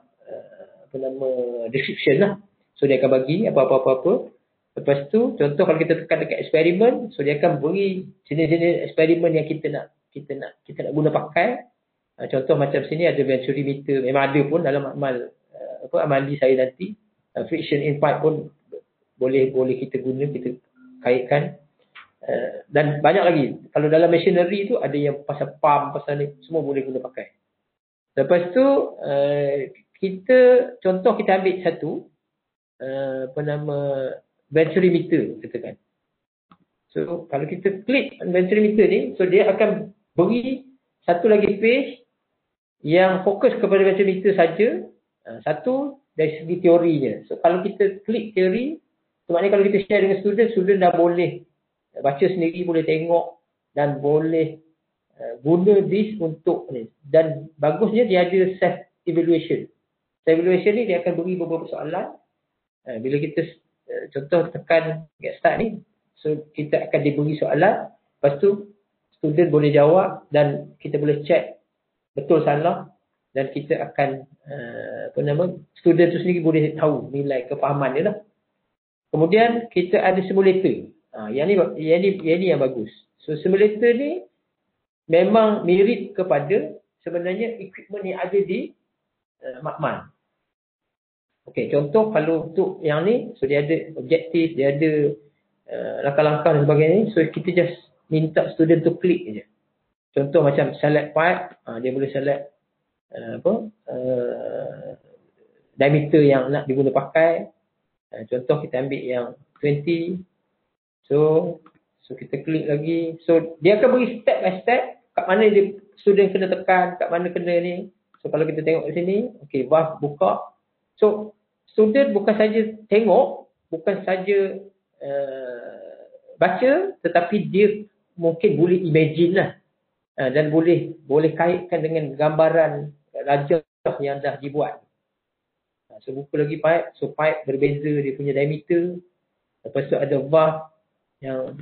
description lah. So dia akan bagi apa-apa. Lepas tu contoh kalau kita tekan dekat eksperimen, so dia akan beri jenis-jenis eksperimen yang kita nak guna pakai. Contoh macam sini ada venturimeter, memang ada pun dalam amali saya nanti. Friction in pipe pun boleh kita guna, kita kaitkan. Dan banyak lagi. Kalau dalam machinery tu ada yang pasal pump, pasal ni, semua boleh guna pakai. Lepas tu kita ambil satu venturimeter katakan. So kalau kita klik venturimeter ni, so dia akan beri satu lagi page yang fokus kepada venturimeter saja. Satu dari segi teorinya. So kalau kita klik teori, so maknanya kalau kita share dengan student dah boleh baca sendiri, boleh tengok dan boleh guna this untuk ni. Dan bagusnya dia ada self evaluation. Self evaluation ni dia akan beri beberapa soalan. Bila kita contoh tekan get start ni, so kita akan diberi soalan, lepas tu student boleh jawab dan kita boleh check betul salah, dan kita akan student tu sendiri boleh tahu nilai kefahaman dia lah. Kemudian kita ada simulator. Yang ni yang bagus. So simulator ni memang mirip kepada sebenarnya equipment yang ada di makmal. Okey, contoh kalau untuk yang ni, so dia ada objektif, dia ada langkah-langkah dan sebagainya. So kita just minta student tu klik je. Contoh macam select pipe, dia boleh select diameter yang nak diguna pakai. Contoh kita ambil yang 20. So kita klik lagi. So dia akan beri step by step kat mana dia student kena tekan, kat mana kena ni. So kalau kita tengok di sini, okey, valve buka. So student bukan saja tengok, bukan saja baca, tetapi dia mungkin boleh imagine lah. Dan boleh kaitkan dengan gambaran rajah yang dah dibuat. So buka lagi pipe. So pipe berbeza dia punya diameter. Lepas tu ada valve. yang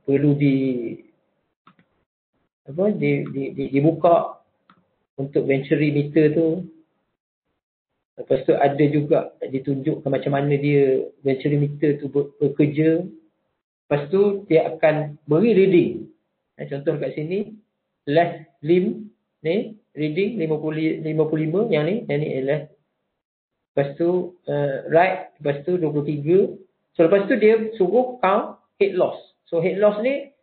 perlu dibuka untuk venture meter tu. Lepas tu ada juga ditunjukkan macam mana dia venture meter tu bekerja. Lepas tu dia akan beri reading. Contoh kat sini, left limb ni reading 55, yang ni left. Lepas tu right, lepas tu 23. So lepas tu dia suruh count head loss. So head loss ni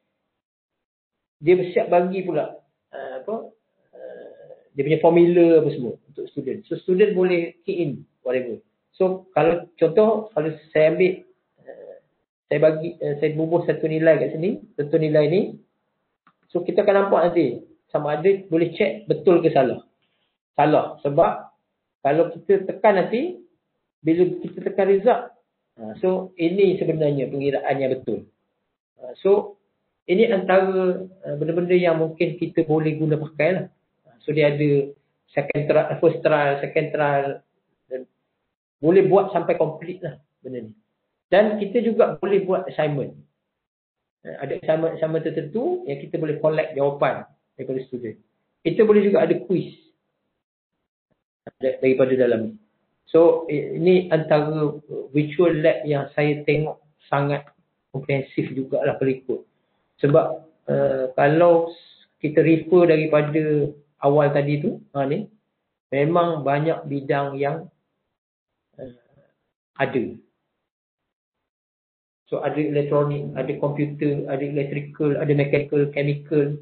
dia bersiap bagi pula dia punya formula apa semua untuk student. So student boleh key in whatever. So kalau contoh, kalau saya ambil saya bubuh satu nilai kat sini, satu nilai ni, so kita akan nampak nanti sama ada boleh check betul ke salah. Salah sebab kalau kita tekan nanti, bila kita tekan result, so ini sebenarnya pengiraan yang betul. So ini antara benda-benda yang mungkin kita boleh guna pakai lah. So dia ada first trial, second trial, dan boleh buat sampai complete lah benda ni. Dan kita juga boleh buat assignment. Ada assignment tertentu yang kita boleh collect jawapan daripada student. Kita boleh juga ada quiz daripada dalam ni. So ini antara virtual lab yang saya tengok sangat komprehensif jugalah berikut. Sebab kalau kita refer daripada awal tadi tu, ni memang banyak bidang yang ada. So ada elektronik, ada komputer, ada electrical, ada mechanical, chemical,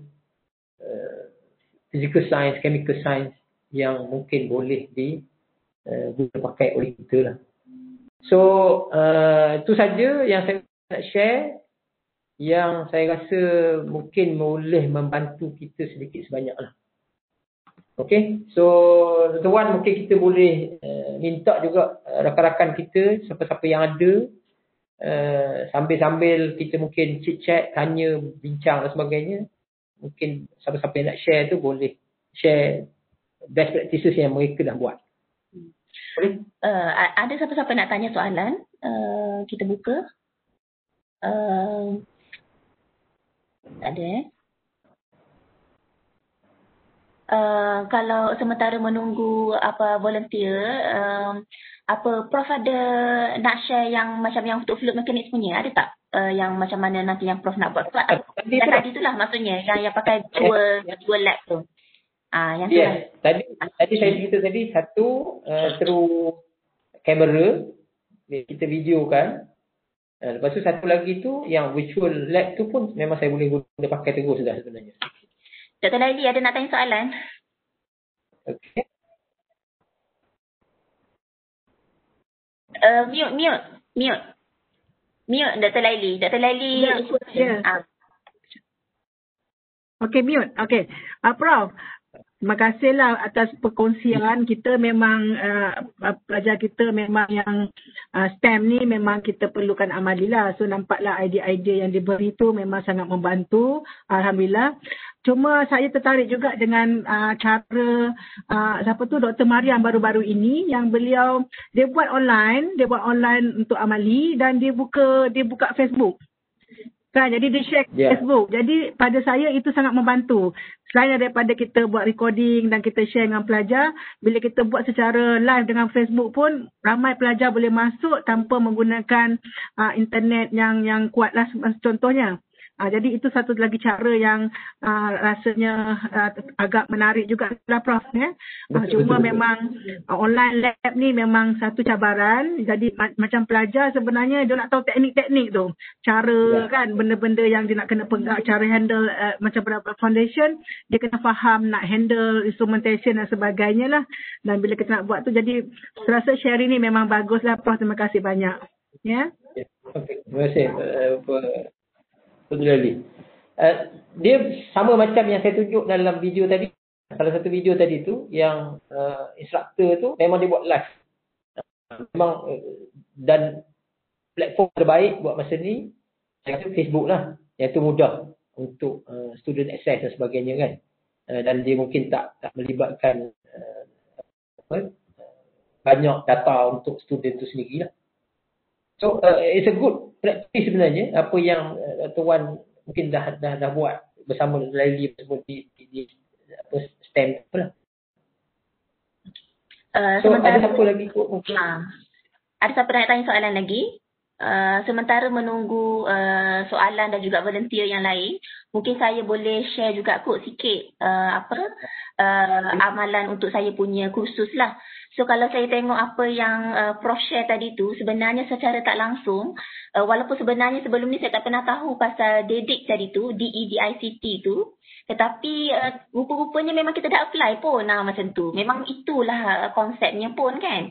physical science, chemical science yang mungkin boleh guna pakai oleh kita lah. So itu saja yang saya nak share, yang saya rasa mungkin boleh membantu kita sedikit sebanyak lah. Okay, so tuan mungkin kita boleh minta juga rakan-rakan kita, siapa-siapa yang ada, sambil-sambil kita mungkin chit-chat, tanya, bincang dan sebagainya. Mungkin siapa-siapa yang nak share tu boleh share best practices yang mereka dah buat. Boleh? Ada siapa-siapa nak tanya soalan? Kita buka. Ada kalau sementara menunggu volunteer, Prof ada nak share yang macam yang untuk fluid mechanics punya, ada tak? Yang macam mana nanti yang Prof nak buat? Tadi itulah maksudnya yang pakai dua lab tu. Yang tu lah. Tadi saya cerita tadi, satu through kamera kita videokan. Lepas tu satu lagi tu yang virtual lab tu pun memang saya boleh guna pakai terus dah sebenarnya. Dr. Laili ada nak tanya soalan? Okay. Mute Dr. Laili. Dr. Laili. Ya. Okay, mute. Okay. Prof, terima kasihlah atas perkongsian. Kita memang pelajar kita memang yang STEM ni memang kita perlukan amalilah. So nampaklah idea-idea yang diberi tu memang sangat membantu. Alhamdulillah. Cuma saya tertarik juga dengan cara Dr. Mariam baru-baru ini yang beliau dia buat online untuk amali dan dia buka Facebook. Kan, jadi dia share Facebook. Jadi pada saya itu sangat membantu. Selain daripada kita buat recording dan kita share dengan pelajar, bila kita buat secara live dengan Facebook pun ramai pelajar boleh masuk tanpa menggunakan internet yang kuatlah contohnya. Jadi itu satu lagi cara yang rasanya agak menarik juga lah Prof. Cuma memang online lab ni memang satu cabaran. Jadi macam pelajar sebenarnya dia nak tahu teknik-teknik tu. Cara kan benda-benda yang dia nak kena pegang, cara handle macam berapa foundation, dia kena faham nak handle instrumentation dan sebagainya lah. Dan bila kita nak buat tu, jadi saya rasa sharing ni memang bagus lah Prof. Terima kasih banyak. Ya. Okay. Terima kasih. Dia sama macam yang saya tunjuk dalam video tadi. Salah satu video tadi tu yang instructor tu memang dia buat live. Memang dan platform terbaik buat masa ni saya rasa Facebook lah. Yang tu mudah untuk student access dan sebagainya kan. Dan dia mungkin tak melibatkan banyak data untuk student tu sendiri lah. So it's a good practice sebenarnya, apa yang Tuan mungkin dah buat bersama Laili semua di apa stand apa lah. So Sementara ada siapa lagi kot mungkin? ada siapa nak tanya soalan lagi? Sementara menunggu soalan dan juga volunteer yang lain, mungkin saya boleh share juga kot sikit amalan untuk saya punya kursus lah. So kalau saya tengok apa yang Prof share tadi tu, sebenarnya secara tak langsung, walaupun sebenarnya sebelum ni saya tak pernah tahu pasal DEDIC tadi tu, DEDICT tu, tetapi rupa-rupanya memang kita dah apply pun macam tu. Memang itulah konsepnya pun kan.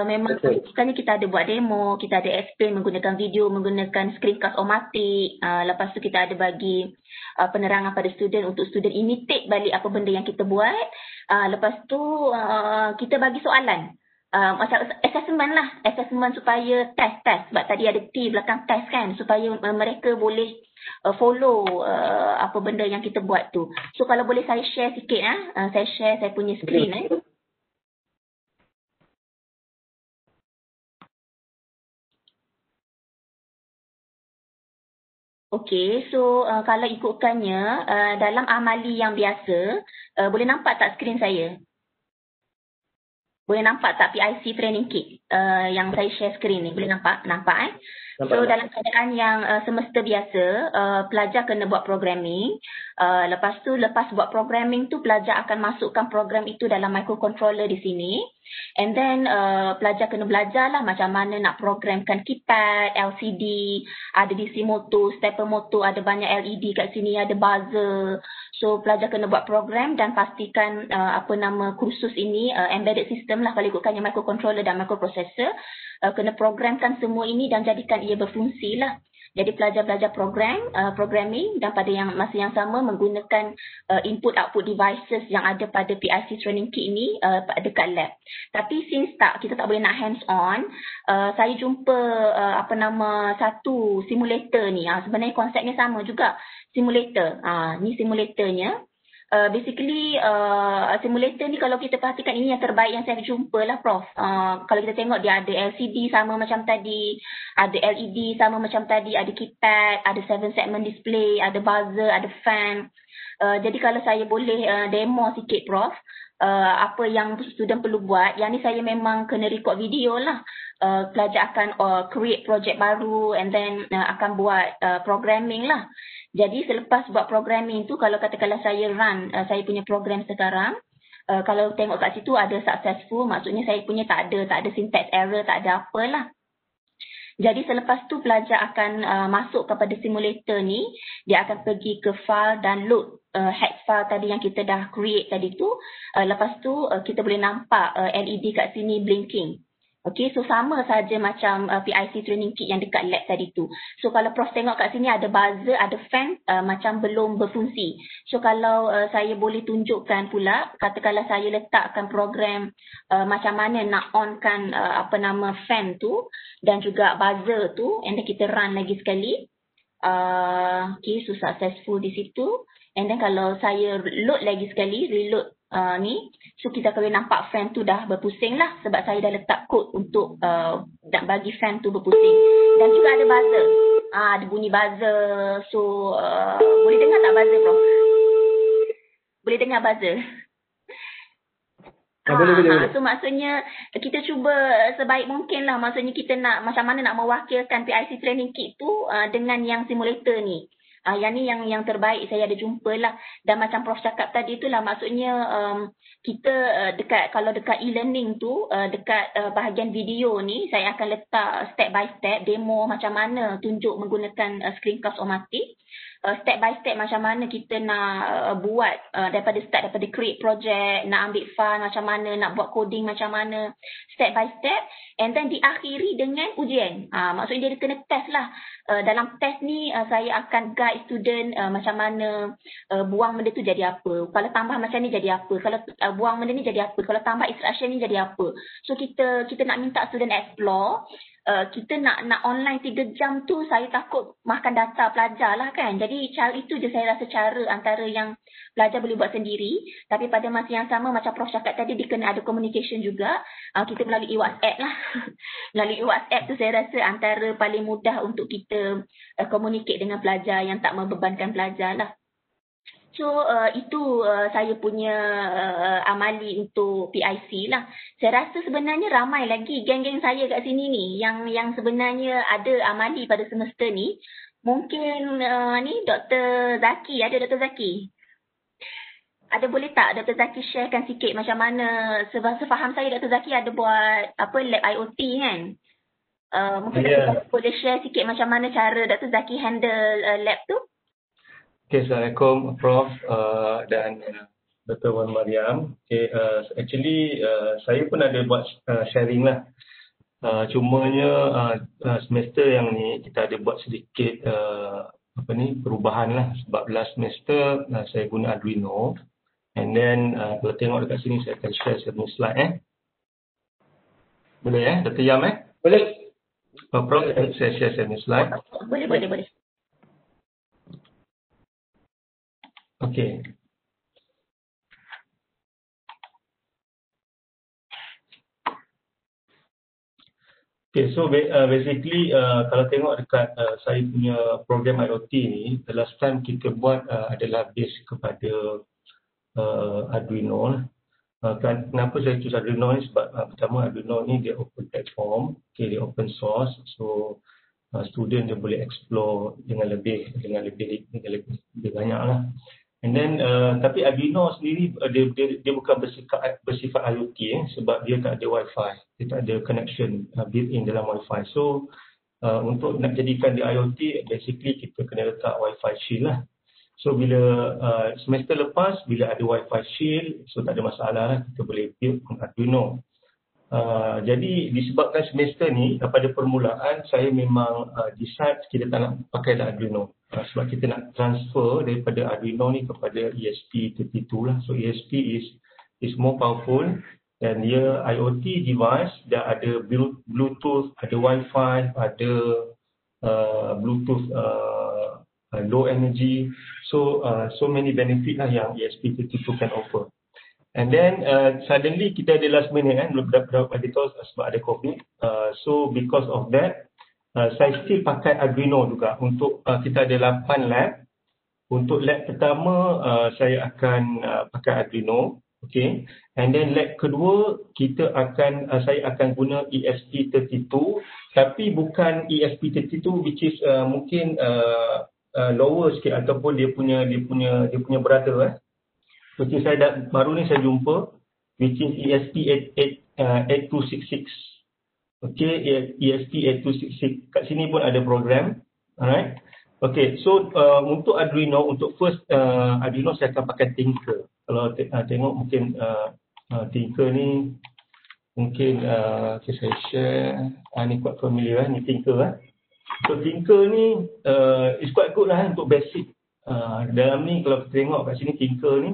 Memang bukannya kita ada buat demo, kita ada explain menggunakan video, menggunakan screencast omatik. Lepas tu kita ada bagi penerangan pada student untuk student imitate balik apa benda yang kita buat. Lepas tu kita bagi soalan. Macam assessment lah. Assessment supaya test. Sebab tadi ada T belakang test kan. Supaya mereka boleh follow apa benda yang kita buat tu. So kalau boleh saya share sikit saya share saya punya screen Okey, so kalau ikutkannya dalam amali yang biasa, boleh nampak tak skrin saya? Boleh nampak tak PIC training kit yang saya share skrin ni? Boleh nampak? Nampak So dalam keadaan yang semester biasa, pelajar kena buat programming. Lepas buat programming tu, pelajar akan masukkan program itu dalam microcontroller di sini. And then pelajar kena belajar lah macam mana nak programkan keypad, LCD, ada DC motor, stepper motor, ada banyak LED kat sini, ada buzzer. So pelajar kena buat program dan pastikan kursus ini embedded system lah kalau ikutkannya microcontroller dan microprocessor. Kena programkan semua ini dan jadikan ia berfungsi lah. Jadi pelajar belajar programming dan pada masa yang sama menggunakan input-output devices yang ada pada PIC training kit ini dekat lab. Tapi since kita tak boleh nak hands on, saya jumpa satu simulator ni. Sebenarnya konsepnya sama juga. Simulator. Ni simulatornya. Basically simulator ni kalau kita perhatikan ini yang terbaik yang saya jumpa lah Prof. Kalau kita tengok dia ada LCD sama macam tadi, ada LED sama macam tadi, ada keypad, ada 7 segment display, ada buzzer, ada fan. Jadi kalau saya boleh demo sikit Prof, apa yang student perlu buat, yang ni saya memang kena record video lah. Pelajar akan create project baru and then akan buat programming lah. Jadi selepas buat programming tu, kalau katakanlah saya run saya punya program sekarang, kalau tengok kat situ ada successful, maksudnya saya punya tak ada syntax error, tak ada apalah. Jadi selepas tu pelajar akan masuk kepada simulator ni, dia akan pergi ke file dan load hex file tadi yang kita dah create tadi tu. Lepas tu kita boleh nampak LED kat sini blinking. Okay, so sama saja macam PIC training kit yang dekat lab tadi tu. So kalau Prof tengok kat sini ada buzzer, ada fan macam belum berfungsi. So kalau saya boleh tunjukkan pula, katakanlah saya letakkan program macam mana nak onkan fan tu dan juga buzzer tu, and then kita run lagi sekali. Okay, so successful di situ. And then kalau saya load lagi sekali, reload ni, so kita boleh nampak fan tu dah berpusing lah sebab saya dah letak kod untuk nak bagi fan tu berpusing. Dan juga ada buzzer, ada bunyi buzzer. So boleh dengar tak buzzer Prof? Boleh dengar buzzer? Boleh. So maksudnya kita cuba sebaik mungkin lah, maksudnya kita nak macam mana nak mewakilkan PIC training kit tu dengan yang simulator ni. Yang ni yang terbaik saya ada jumpa lah. Dan macam Prof cakap tadi itulah, maksudnya kita kalau dekat e-learning tu, dekat bahagian video ni, saya akan letak step by step demo macam mana tunjuk menggunakan screencast omatik. Step by step macam mana kita nak buat daripada create project, nak ambil file macam mana, nak buat coding macam mana, step by step, and then diakhiri dengan ujian. Maksudnya dia kena test lah. Dalam test ni saya akan guide student macam mana buang benda tu jadi apa, kalau tambah macam ni jadi apa, kalau buang benda ni jadi apa, kalau tambah instruction ni jadi apa. So kita nak minta student explore kita nak online 3 jam tu, saya takut makan data pelajar lah kan. Jadi cara itu je saya rasa cara antara yang pelajar boleh buat sendiri. Tapi pada masa yang sama macam Prof cakap tadi, dia kena ada communication juga. Kita melalui WhatsApp lah. Melalui WhatsApp tu saya rasa antara paling mudah untuk kita communicate dengan pelajar yang tak membebankan pelajar lah. So itu saya punya amali untuk PIC lah. Saya rasa sebenarnya ramai lagi geng-geng saya kat sini ni yang sebenarnya ada amali pada semester ni. Mungkin ni Dr. Zaki, ada Dr. Zaki? Ada boleh tak Dr. Zaki sharekan sikit macam mana, sefaham saya Dr. Zaki ada buat lab IoT kan? Mungkin Dr. Zaki boleh share sikit macam mana cara Dr. Zaki handle lab tu? Okay, Assalamualaikum Prof dan Dr. Wan Mariam. Okay, actually saya pun ada buat sharing lah. Cumanya semester yang ni kita ada buat sedikit perubahan lah. Sebab last semester saya guna Arduino. And then kalau tengok dekat sini saya akan share satu slide Boleh Dr. Yam Boleh. Prof, saya share satu slide. Boleh. Okay. Okay, so basically kalau tengok dekat saya punya program IoT ni, the last time kita buat adalah base kepada Arduino lah. Kenapa saya choose Arduino ni? Sebab pertama Arduino ni dia open platform, okay, dia open source, so student dia boleh explore dengan lebih banyak lah. And then tapi Arduino sendiri dia bukan bersifat IoT sebab dia tak ada Wi-Fi, dia tak ada connection built-in dalam Wi-Fi. So untuk nak jadikan dia IoT, basically kita kena letak Wi-Fi shield lah. So bila semester lepas bila ada Wi-Fi shield, so tak ada masalah lah, kita boleh build Arduino. Jadi disebabkan semester ni pada permulaan saya memang decide kita tak nak pakai Arduino. Sebab kita nak transfer daripada Arduino ni kepada ESP32 lah. So ESP is more powerful dan dia IoT device, dah ada Bluetooth, ada Wi-Fi, ada Bluetooth low energy. So many benefit lah yang ESP32 can offer. And then suddenly kita ada last minute beberapa editor sebab ada COVID. So because of that, saya still pakai Arduino juga untuk kita ada 8 lab. Untuk lab pertama saya akan pakai Arduino, okay. And then lab kedua saya akan guna ESP32, tapi bukan ESP32 which is mungkin lower sikit ataupun dia punya brother which is baru ni saya jumpa, which is ESP8266. Okay, ESP8266. Kat sini pun ada program. Alright. Okay, so untuk Arduino, untuk first Arduino saya akan pakai Tinker. Kalau tengok mungkin Tinker ni, mungkin okay, saya share. Ni quite familiar ni Tinker. So Tinker ni is quite good lah untuk basic. Dalam ni kalau kita tengok kat sini Tinker ni,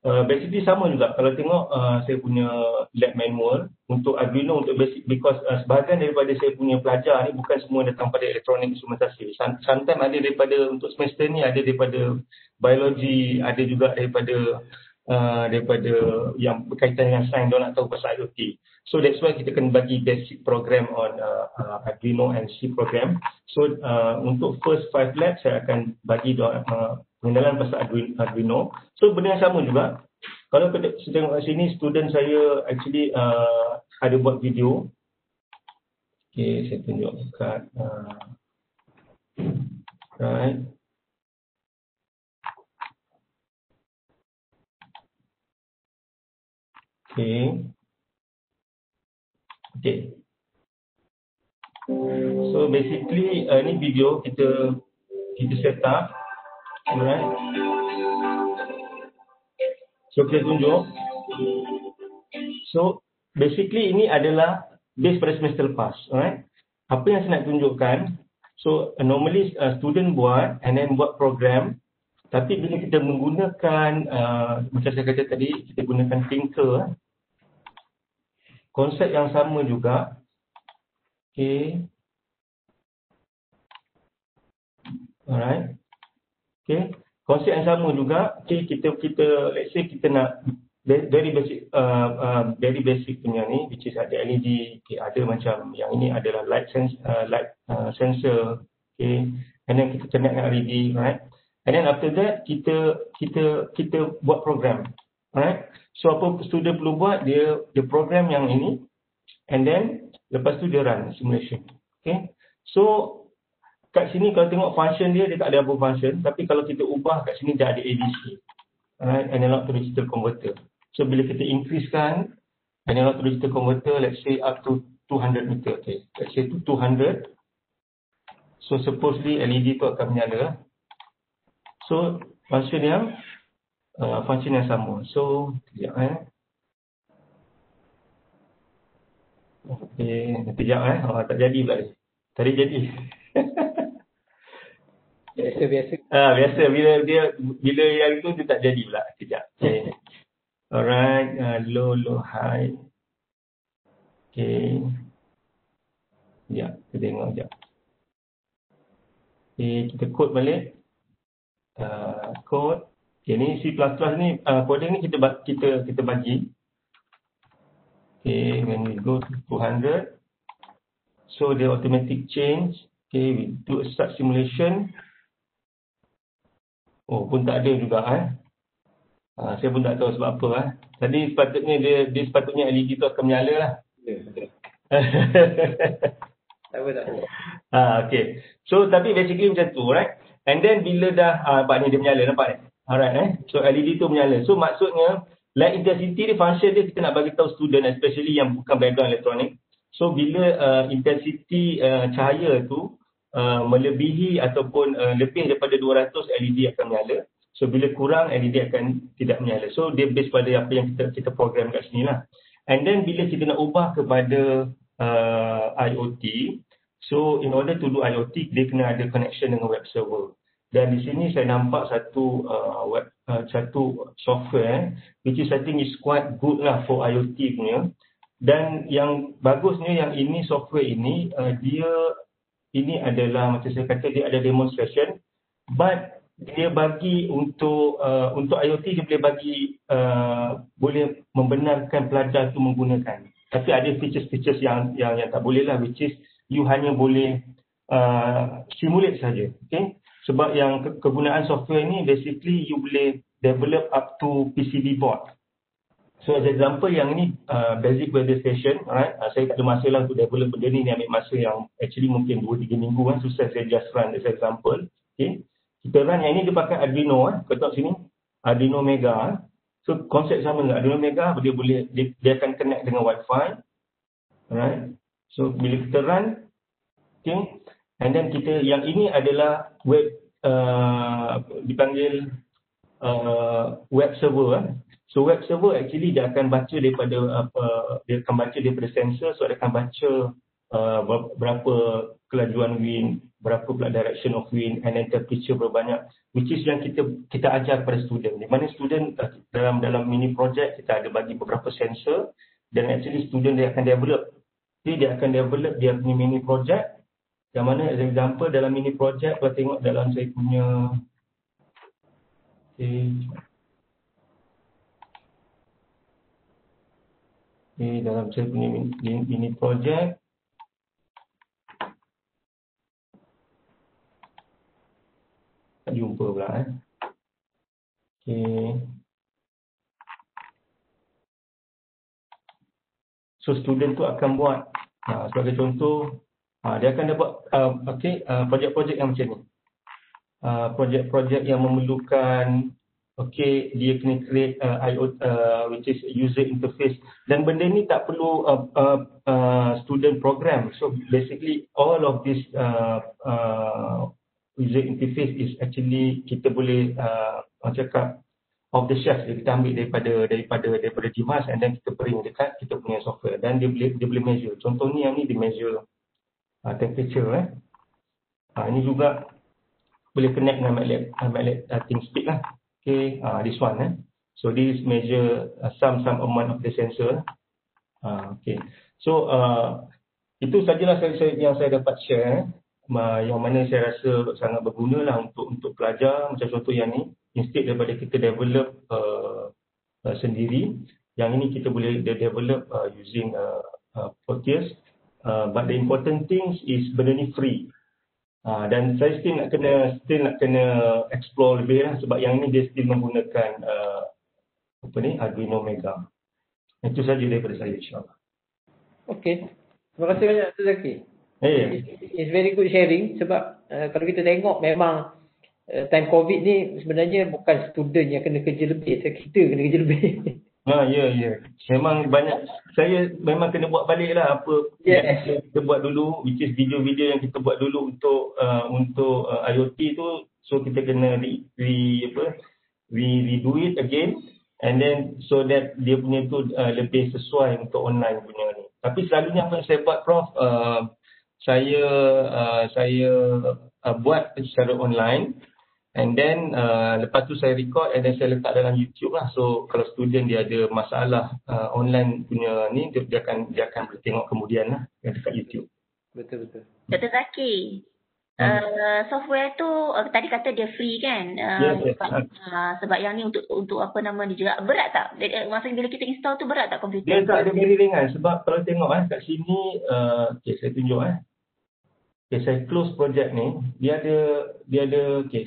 basically sama juga. Kalau tengok saya punya lab manual untuk Arduino untuk basic, because sebahagian daripada saya punya pelajar ni bukan semua datang pada elektronik instrumentasi. Sometimes ada daripada untuk semester ni, ada daripada biologi, ada juga daripada yang berkaitan dengan sains, dia nak tahu pasal IoT. So that's why kita kena bagi basic program on Arduino and C program. So untuk first 5 lab saya akan bagi pengenalan pasal Arduino. So benda yang sama juga. Kalau kita tengok kat sini, student saya actually ada buat video. Okay, saya tunjuk dekat right. Okay. So basically ni video kita set up. Alright. So kita tunjuk. So basically ini adalah base pada semester lepas. Alright. Apa yang saya nak tunjukkan, so normally student buat and then buat program. Tapi bila kita menggunakan macam saya kata tadi, kita gunakan Tinker, konsep yang sama juga. Okay. Alright. Okay. Konsep yang sama juga. Okay, kita let's say kita nak very basic punya ni, which is ada LED. Okay, ada macam yang ini adalah light sensor. Okay. And then kita connect dengan LED, right? And then after that kita buat program. Alright. So apa student perlu buat, dia program yang ini, and then lepas tu dia run simulation. Okay. So kat sini kalau tengok function dia tak ada apa function, tapi kalau kita ubah kat sini dia ada ADC, right? Analog to digital converter. So bila kita increasekan analog to digital converter, let's say up to 200 meter, okay, let's say to 200, so supposedly LED tu akan menyala. So function yang sama. So sekejap okay, sekejap tak jadi pula ni. Tadi jadi. Biasa bila yang tu dia tak jadi pula. Sekejap. Okay. Alright, low high. Okay. Sekejap, kita tengok sekejap. Okay, kita code balik. Code. Okay, ni C++ ni coding ni kita bagi. Okay, when we go to 200, so the automatic change. Okay, we do a start simulation. Oh, pun tak ada juga saya pun tak tahu sebab apa Tadi sepatutnya dia sepatutnya LED tu akan menyala lah. Tak apa. Okay. So tapi basically macam tu, right? And then bila dah nampak ni dia menyala, nampak ni? Alright, So LED tu menyala. So maksudnya light intensity dia, function dia kita nak bagi tahu student, especially yang bukan background elektronik. So bila intensity cahaya tu melebihi ataupun lebih daripada 200, LED akan menyala. So bila kurang, LED akan tidak menyala. So dia base pada apa yang kita program kat sini lah. And then bila kita nak ubah kepada IoT, so in order to do IoT, dia kena ada connection dengan web server. Dan di sini saya nampak satu software which is I think is quite good lah for IoT punya. Dan yang bagusnya yang ini software ini ini adalah macam saya kata dia ada demonstration, but dia bagi untuk IoT dia boleh bagi boleh membenarkan pelajar tu menggunakan. Tapi ada features-features yang tak boleh lah, which is you hanya boleh simulate saja. Okay? Sebab yang kegunaan software ni basically you boleh develop up to PCB board. So as example yang ini basic weather station, right? Saya tak ada masa lah untuk develop benda ni ambil masa yang actually mungkin 2-3 minggu susah saya just run as example. Okay. Kita run yang ini dia pakai Arduino kau tengok sini Arduino Mega. So konsep sama dengan Arduino Mega, dia akan connect dengan Wi-Fi. Alright. So bila kita run, okay, and then kita yang ini adalah web dipanggil web server. So web server actually dia akan baca daripada sensor, so dia akan baca berapa kelajuan wind, berapa pula direction of wind, and then temperature berbanyak, which is yang kita ajar kepada student. Di mana student dalam mini project kita ada bagi beberapa sensor, dan actually student dia akan develop. Jadi dia akan develop dia punya mini project. Yang mana as example dalam mini project kalau tengok dalam saya punya dalam saya punya mini project tak jumpa pula Okay. So student tu akan buat sebagai contoh dia akan dapat projek-projek yang macam ni. Projek-projek yang memerlukan dia kena create which is user interface, dan benda ni tak perlu student program. So basically all of this user interface is actually kita boleh cakap off the shelf, kita ambil daripada Gmas, and then kita bring dekat kita punya software, dan dia boleh measure. Contoh ni yang ni dia measure temperature ini juga boleh connect dengan MATLAB ThinkSpeed lah. Okay, this one so this measure some amount of the sensor. Okay, so Itu sajalah yang saya dapat share, yang mana saya rasa sangat berguna lah untuk pelajar macam contoh yang ni. Instead daripada kita develop sendiri, yang ini kita boleh develop using Proteus. But the important things is benda ni free. Dan saya still nak kena explore lebih lah, sebab yang ni dia still menggunakan Arduino Mega. Itu saja daripada saya, insyaAllah. Okay. Terima kasih banyak Dr. Zaki. It's very good sharing, sebab kalau kita tengok memang time COVID ni sebenarnya bukan student yang kena kerja lebih, kita kena kerja lebih. Ya. Memang banyak, saya memang kena buat balik lah apa yang kita buat dulu, which is video-video yang kita buat dulu untuk IoT tu. So kita kena redo it again, and then so that dia punya tu lebih sesuai untuk online punya ni. Tapi selalunya apa yang saya buat, Prof, saya buat secara online, and then lepas tu saya record and then saya letak dalam YouTube lah. So kalau student dia ada masalah online punya ni, dia akan boleh tengok kemudian lah dekat YouTube. Betul. Dr. Zaki, software tu tadi kata dia free kan? Sebab yang ni untuk apa nama ni juga, berat tak? Maksudnya bila kita install tu berat tak komputer? Dia tak, dia very ringan. Sebab kalau tengok kat sini, saya tunjuk saya close project ni. Dia ada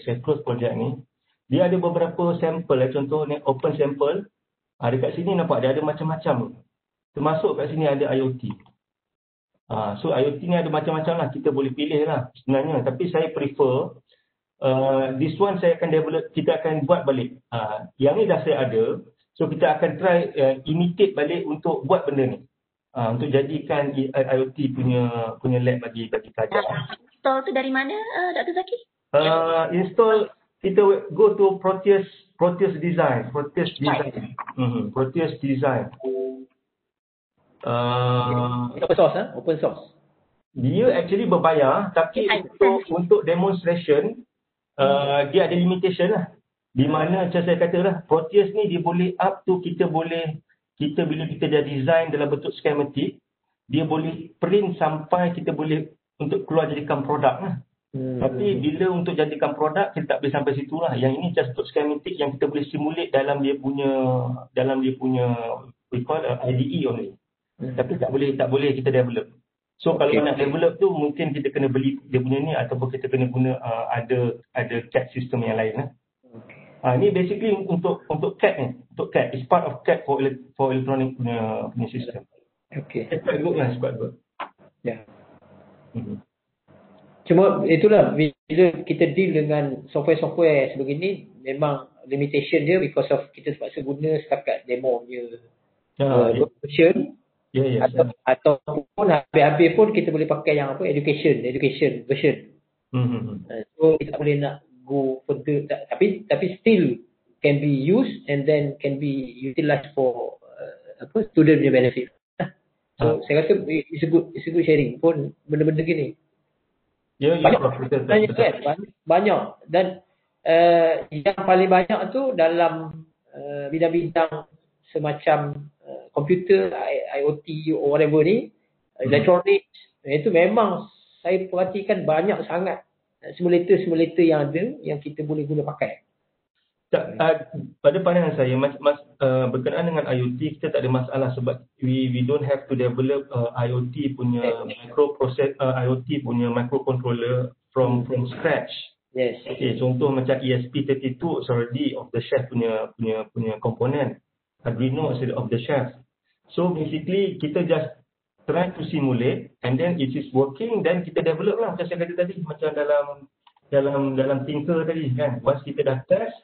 saya close project ni. Dia ada beberapa sampel, contoh ni open sample. Dekat sini nampak dia ada macam-macam. Termasuk kat sini ada IoT. So IoT ni ada macam-macam lah, kita boleh pilih lah sebenarnya. Tapi saya prefer this one saya akan develop, kita akan buat balik. Yang ni dah saya ada, so kita akan try imitate balik untuk buat benda ni, untuk jadikan IoT punya lab bagi pelajar. Install tu dari mana, Dr. Zaki? Install, kita go to Proteus Design. Proteus Design. Open source. Dia actually berbayar, tapi untuk demonstration dia ada limitation lah. Di mana macam saya kata lah, Proteus ni dia boleh up to kita bila kita dah design dalam bentuk schematic, dia boleh print sampai kita boleh untuk keluar jadikan produk lah. Tapi bila untuk jadikan produk, kita tak boleh sampai situ lah. Yang ini just untuk schematic yang kita boleh simulate dalam dia punya we call IDE only. Tapi tak boleh kita develop. So kalau nak develop tu mungkin kita kena beli dia punya ni, ataupun kita kena guna ada CAD system yang lain lah. Ni basically untuk CAD ni. Untuk CAD, it's part of CAD for electronic punya system. It's quite good lah, Ya. Cuma itulah, bila kita deal dengan software sebegini, memang limitation dia because of kita terpaksa guna setakat demo je version. Ataupun habis-habis pun kita boleh pakai yang education version. So kita boleh nak go further, tapi still can be used and then can be utilized for student punya benefit. So saya rasa it's a good sharing pun benda-benda gini. Banyak dan yang paling banyak tu dalam bidang-bidang semacam komputer, IoT or whatever ni, electronics, itu memang saya perhatikan banyak sangat simulator yang ada yang kita boleh guna pakai. Pada pandangan saya, berkenaan dengan IoT, kita tak ada masalah sebab we don't have to develop IoT punya IoT punya microcontroller from scratch. Yes. Okay, contoh macam ESP32 is already off the shelf punya komponen. Arduino is off the shelf. So basically kita just try to simulate, and then it is working, then kita develop lah macam saya kata tadi, macam dalam Tinker tadi kan. Once kita dah test,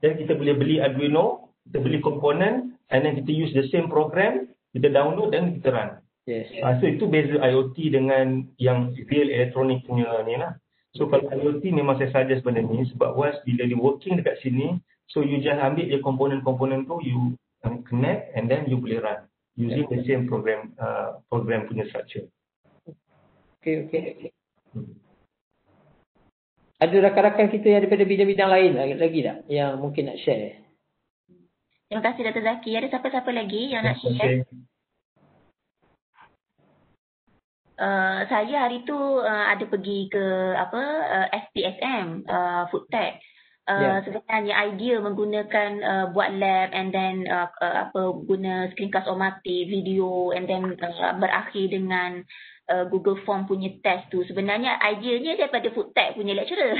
then kita boleh beli Arduino, kita beli komponen, and then kita use the same program, kita download dan kita run. Yes. So itu beza IoT dengan yang real electronic punya ni lah. So kalau IoT memang saya suggest benda ni, sebab once bila dia working dekat sini, so you just ambil je komponen-komponen tu, you connect, and then you boleh run using the same program punya structure. Okay. Ada rakan-rakan kita yang daripada bidang-bidang lain lagi tak yang mungkin nak share? Terima kasih Dr. Zaki. Ada siapa-siapa lagi yang nak share? Saya hari tu ada pergi ke SPSM, Food Tech. Sebenarnya idea menggunakan buat lab and then guna screencast omatik, video and then berakhir dengan Google Form punya test tu. Sebenarnya ideanya daripada Food Tech punya lecturer.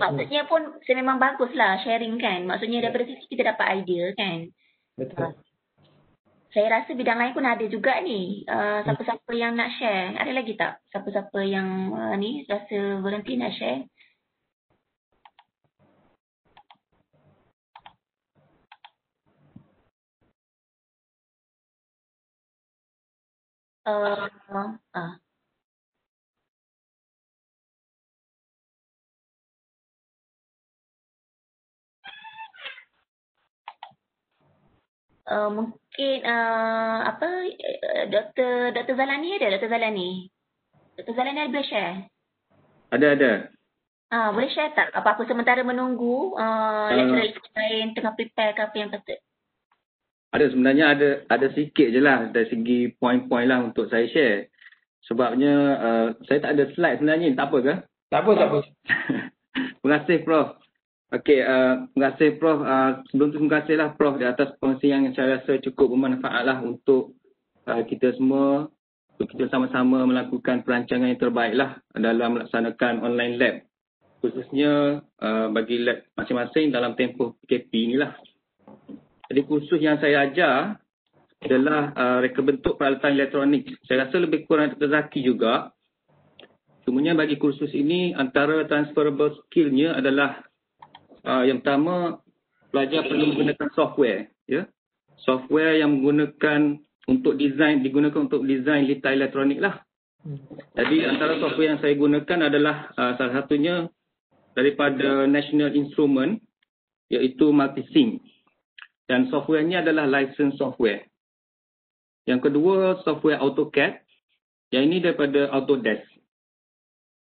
Maksudnya pun memang baguslah sharing kan. Maksudnya daripada sisi kita dapat idea kan. Betul. Saya rasa bidang lain pun ada juga ni. Siapa-siapa yang nak share? Ada lagi tak? Siapa-siapa yang ni rasa volunteer nak share? Mungkin Dr. Zalani ada? Dr. Zalani ada boleh share? Ada. Boleh share tak apa-apa sementara menunggu lecturer lain tengah prepare ke apa yang patut? Ada, sebenarnya ada sikit je lah dari segi poin-poin lah untuk saya share. Sebabnya saya tak ada slide sebenarnya, tak apa ke? Tak apa. Terima kasih Prof. Okey, terima kasih Prof. Sebelum tu terima kasihlah Prof di atas pengisian yang saya rasa cukup bermanfaat lah untuk kita semua. Untuk kita sama-sama melakukan perancangan yang terbaik lah dalam melaksanakan online lab. Khususnya bagi lab masing-masing dalam tempoh PKP inilah. Jadi kursus yang saya ajar adalah reka bentuk peralatan elektronik. Saya rasa lebih kurang Dr. Zaki juga. Cumanya bagi kursus ini antara transferable skillnya adalah yang pertama, pelajar perlu menggunakan software. Ya? Software yang digunakan untuk desain litar elektronik lah. Jadi antara software yang saya gunakan adalah salah satunya daripada National Instrument, iaitu Multisync. Dan softwarenya adalah license software. Yang kedua, software AutoCAD. Yang ini daripada Autodesk.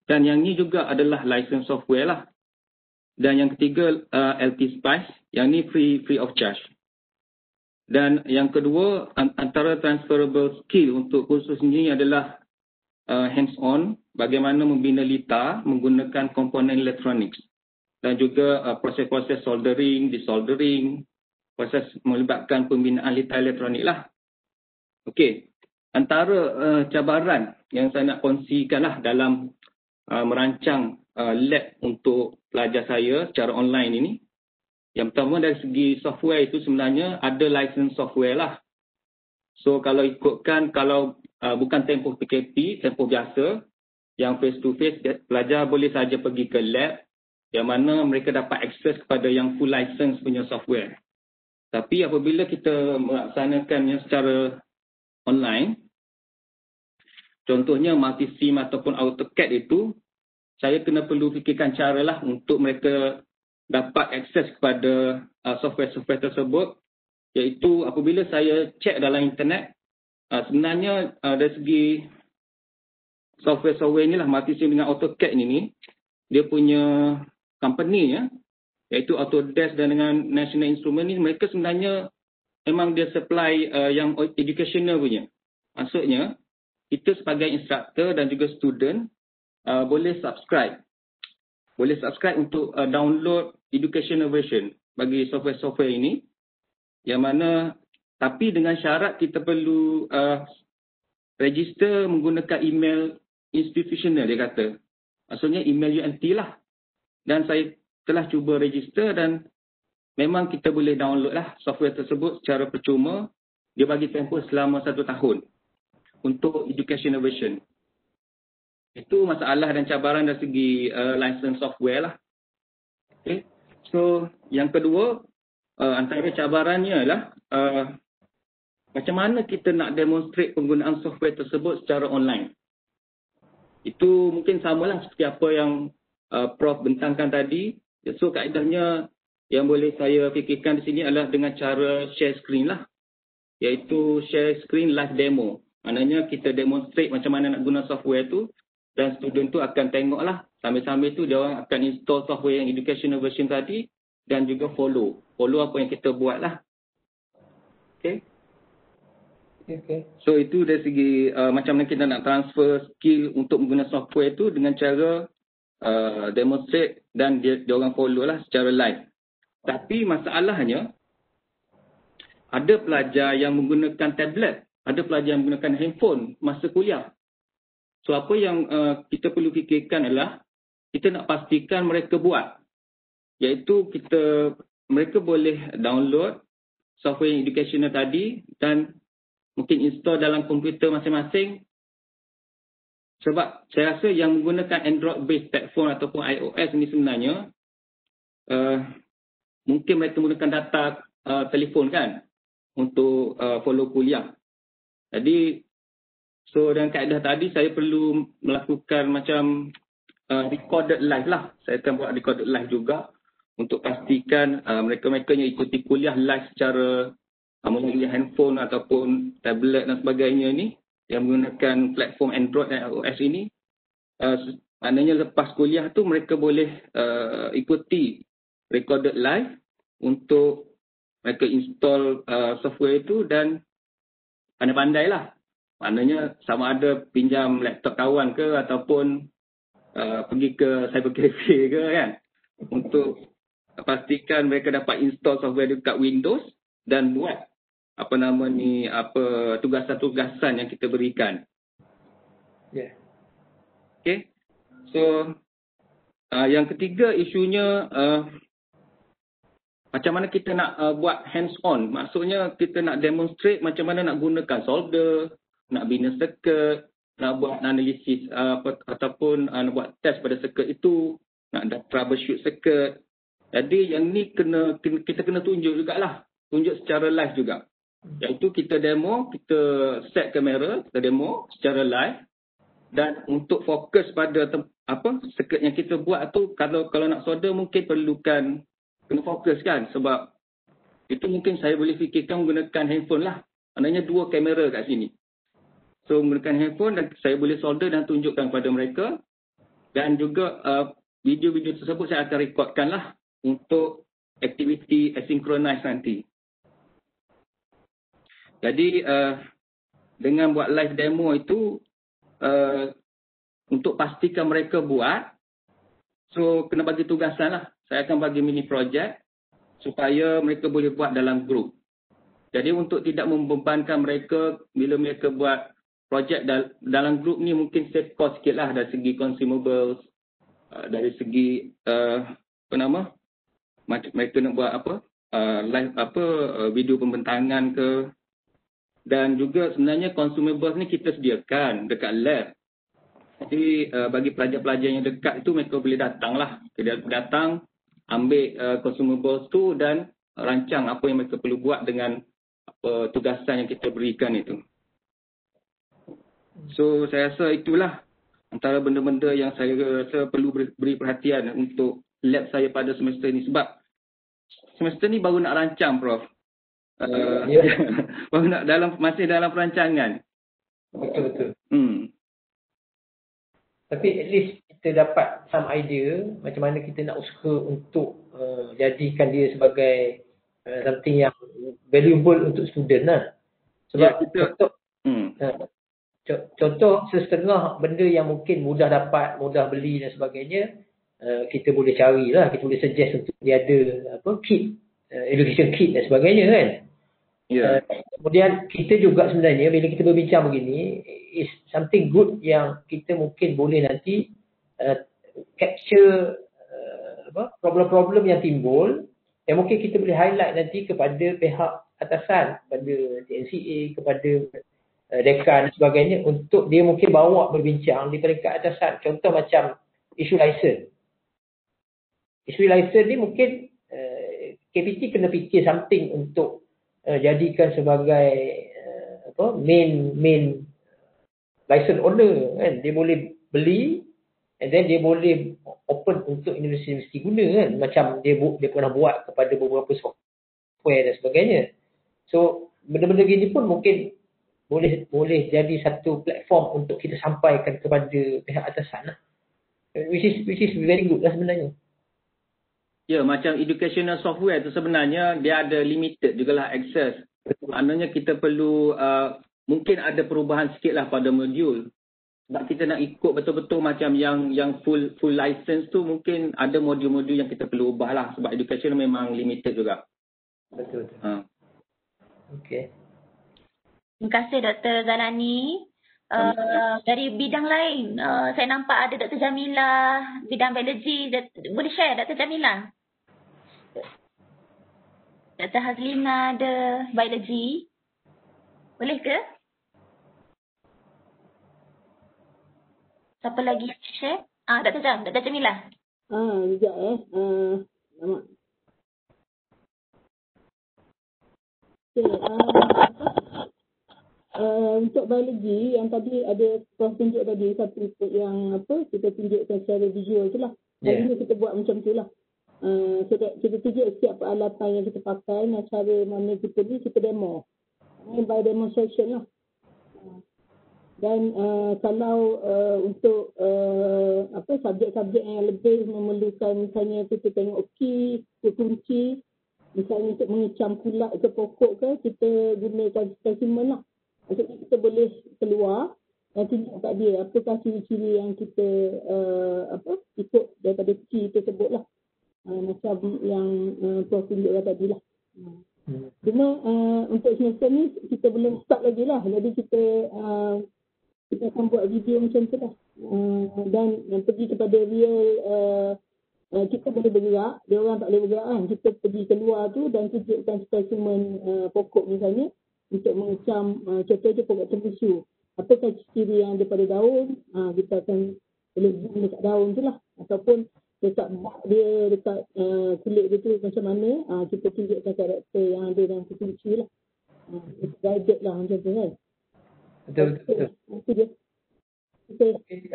Dan yang ini juga adalah license software lah. Dan yang ketiga, LT Spice. Yang ini free of charge. Dan yang kedua, antara transferable skill untuk kursus ini adalah hands-on. Bagaimana membina litar menggunakan komponen elektronik. Dan juga proses-proses soldering, desoldering. Proses melibatkan pembinaan litar elektronik lah. Okey. Antara cabaran yang saya nak kongsikan lah dalam merancang lab untuk pelajar saya secara online ini. Yang pertama dari segi software itu sebenarnya ada license software lah. So kalau ikutkan, kalau bukan tempoh PKP, tempoh biasa, yang face to face, pelajar boleh saja pergi ke lab yang mana mereka dapat akses kepada yang full license punya software. Tapi apabila kita melaksanakannya secara online, contohnya Multisync ataupun AutoCAD itu, saya kena perlu fikirkan cara lah untuk mereka dapat akses kepada software-software tersebut, iaitu apabila saya cek dalam internet, sebenarnya dari segi software-software inilah, Multisync dengan AutoCAD ini, dia punya company ya, iaitu Autodesk dan dengan National Instrument ni, mereka sebenarnya memang dia supply yang educational punya. Maksudnya, kita sebagai instructor dan juga student boleh subscribe. Boleh subscribe untuk download educational version bagi software-software ini. Yang mana, tapi dengan syarat kita perlu register menggunakan email institutional, dia kata. Maksudnya email UNT lah. Dan saya telah cuba register dan memang kita boleh download lah software tersebut secara percuma. Dia bagi tempoh selama 1 tahun untuk educational version. Itu masalah dan cabaran dari segi license software lah. Okay. So yang kedua, antara cabarannya ialah macam mana kita nak demonstrate penggunaan software tersebut secara online. Itu mungkin samalah seperti apa yang Prof bentangkan tadi. So kaedahnya yang boleh saya fikirkan di sini adalah dengan cara share screen lah. Iaitu share screen live demo. Maknanya kita demonstrate macam mana nak guna software tu. Dan student tu akan tengok lah. Sambil-sambil tu dia orang akan install software yang educational version tadi. Dan juga follow apa yang kita buat lah. Okay. Okay. So itu dari segi macam mana kita nak transfer skill untuk menggunakan software itu dengan cara demonstrate dan dia orang follow lah secara live. Tapi masalahnya ada pelajar yang menggunakan tablet, ada pelajar yang menggunakan handphone masa kuliah. So apa yang kita perlu fikirkan adalah kita nak pastikan mereka buat, iaitu mereka boleh download software educational tadi dan mungkin install dalam komputer masing-masing. Sebab saya rasa yang menggunakan Android based platform ataupun iOS ni sebenarnya mungkin mereka menggunakan data telefon kan untuk follow kuliah. Jadi so dengan kaedah tadi saya perlu melakukan macam recorded live lah. Saya akan buat recorded live juga untuk pastikan mereka-mereka yang ikuti kuliah live secara melalui handphone ataupun tablet dan sebagainya ni yang menggunakan platform Android dan iOS ini, maknanya lepas kuliah tu mereka boleh ikuti recorded live untuk mereka install software itu dan pandai-pandai lah. Maknanya sama ada pinjam laptop kawan ke ataupun pergi ke cyber cafe ke kan, untuk pastikan mereka dapat install software dekat Windows dan buat tugasan-tugasan yang kita berikan. Yeah. Okay. So yang ketiga isunya macam mana kita nak buat hands on. Maksudnya kita nak demonstrate macam mana nak gunakan solder, nak bina circuit, nak buat analisis ataupun nak buat test pada circuit itu, nak troubleshoot circuit. Jadi yang ni kita kena tunjuk jugalah, tunjuk secara live juga. Iaitu kita demo, kita set kamera, kita demo secara live, dan untuk fokus pada circuit yang kita buat tu, kalau nak solder mungkin perlukan kena fokus kan, sebab itu mungkin saya boleh fikirkan menggunakan handphone lah. Maknanya 2 kamera kat sini. So menggunakan handphone dan saya boleh solder dan tunjukkan kepada mereka, dan juga video-video tersebut saya akan rekodkan lah untuk aktiviti asynchronous nanti. Jadi dengan buat live demo itu untuk pastikan mereka buat, so kena bagi tugasan lah. Saya akan bagi mini project supaya mereka boleh buat dalam grup. Jadi untuk tidak membebankan mereka bila mereka buat projek dalam grup ni, mungkin save cost sikit lah dari segi consumables, dari segi mereka nak buat live video pembentangan ke. Dan juga sebenarnya consumables ni kita sediakan dekat lab. Jadi bagi pelajar-pelajar yang dekat itu mereka boleh datang lah. Dia datang, ambil consumables tu dan rancang apa yang mereka perlu buat dengan tugasan yang kita berikan itu. So saya rasa itulah antara benda-benda yang saya rasa perlu beri perhatian untuk lab saya pada semester ni. Sebab semester ni baru nak rancang, Prof. Baru nak masih dalam perancangan. Betul-betul. Tapi at least kita dapat some idea macam mana kita nak usaha untuk jadikan dia sebagai something yang valuable untuk student lah. Sebab contoh setengah benda yang mungkin mudah dapat, mudah beli dan sebagainya, kita boleh carilah, kita boleh suggest untuk dia ada kit, education kit dan sebagainya kan. Kemudian kita juga sebenarnya bila kita berbincang begini, is something good yang kita mungkin boleh nanti capture problem-problem yang timbul, yang mungkin kita boleh highlight nanti kepada pihak atasan, kepada TNCA, kepada dekan dan sebagainya, untuk dia mungkin bawa berbincang di peringkat atasan. Contoh macam isu license. Isu license ni mungkin KPT kena fikir something untuk jadikan sebagai main license owner kan. Dia boleh beli and then dia boleh open untuk universiti guna kan. Macam dia pernah buat kepada beberapa software dan sebagainya. So benda-benda gini pun mungkin boleh jadi satu platform untuk kita sampaikan kepada pihak atasan lah. Which is very good lah sebenarnya. Ya, macam educational software tu sebenarnya dia ada limited jugalah access. Maknanya kita perlu mungkin ada perubahan sikit lah pada modul. Sebab kita nak ikut betul-betul macam yang full license tu, mungkin ada modul-modul yang kita perlu ubah lah. Sebab education memang limited juga. Betul. Okey. Terima kasih Dr. Zalani. Dari bidang lain, saya nampak ada Dr. Jamila, bidang biologi. Boleh share Dr. Jamila? Dr. Hazlina ada biologi. Boleh ke? Siapa lagi yang share? Dr. Jamila. Sekejap nama. Untuk biologi yang tadi ada Prof tunjuk tadi, satu yang kita tunjukkan secara visual tu lah. Hari ni kita buat macam tu lah. Kita tunjuk setiap peralatan yang kita pakai dan cara mana kita demo. By demonstration lah. Dan kalau untuk subjek-subjek yang lebih memerlukan, misalnya kita tengok key, kunci, misalnya untuk mengecam kulat ke pokok ke, kita gunakan specimen lah. Maksudnya kita boleh keluar dan tunjuk kat dia apakah ciri-ciri yang kita ikut daripada key tersebut lah. Macam yang Prof tunjukkan tadi lah. Cuma untuk semester ni kita belum start lagi lah. Jadi kita akan buat video macam tu lah. Dan pergi kepada real, kita boleh bergerak, dia orang tak boleh bergerak kan. Kita pergi keluar tu dan tunjukkan spesimen pokok misalnya untuk mengecam, contohnya pokok cembusu. Apakah ciri yang ada pada daun, kita akan boleh zoom dekat daun tu lah. Ataupun dekat dia, dekat kulit dia tu macam mana, kita tunjukkan karakter yang ada dalam kunci lah. Guided lah macam tu kan. Betul. Itu dia.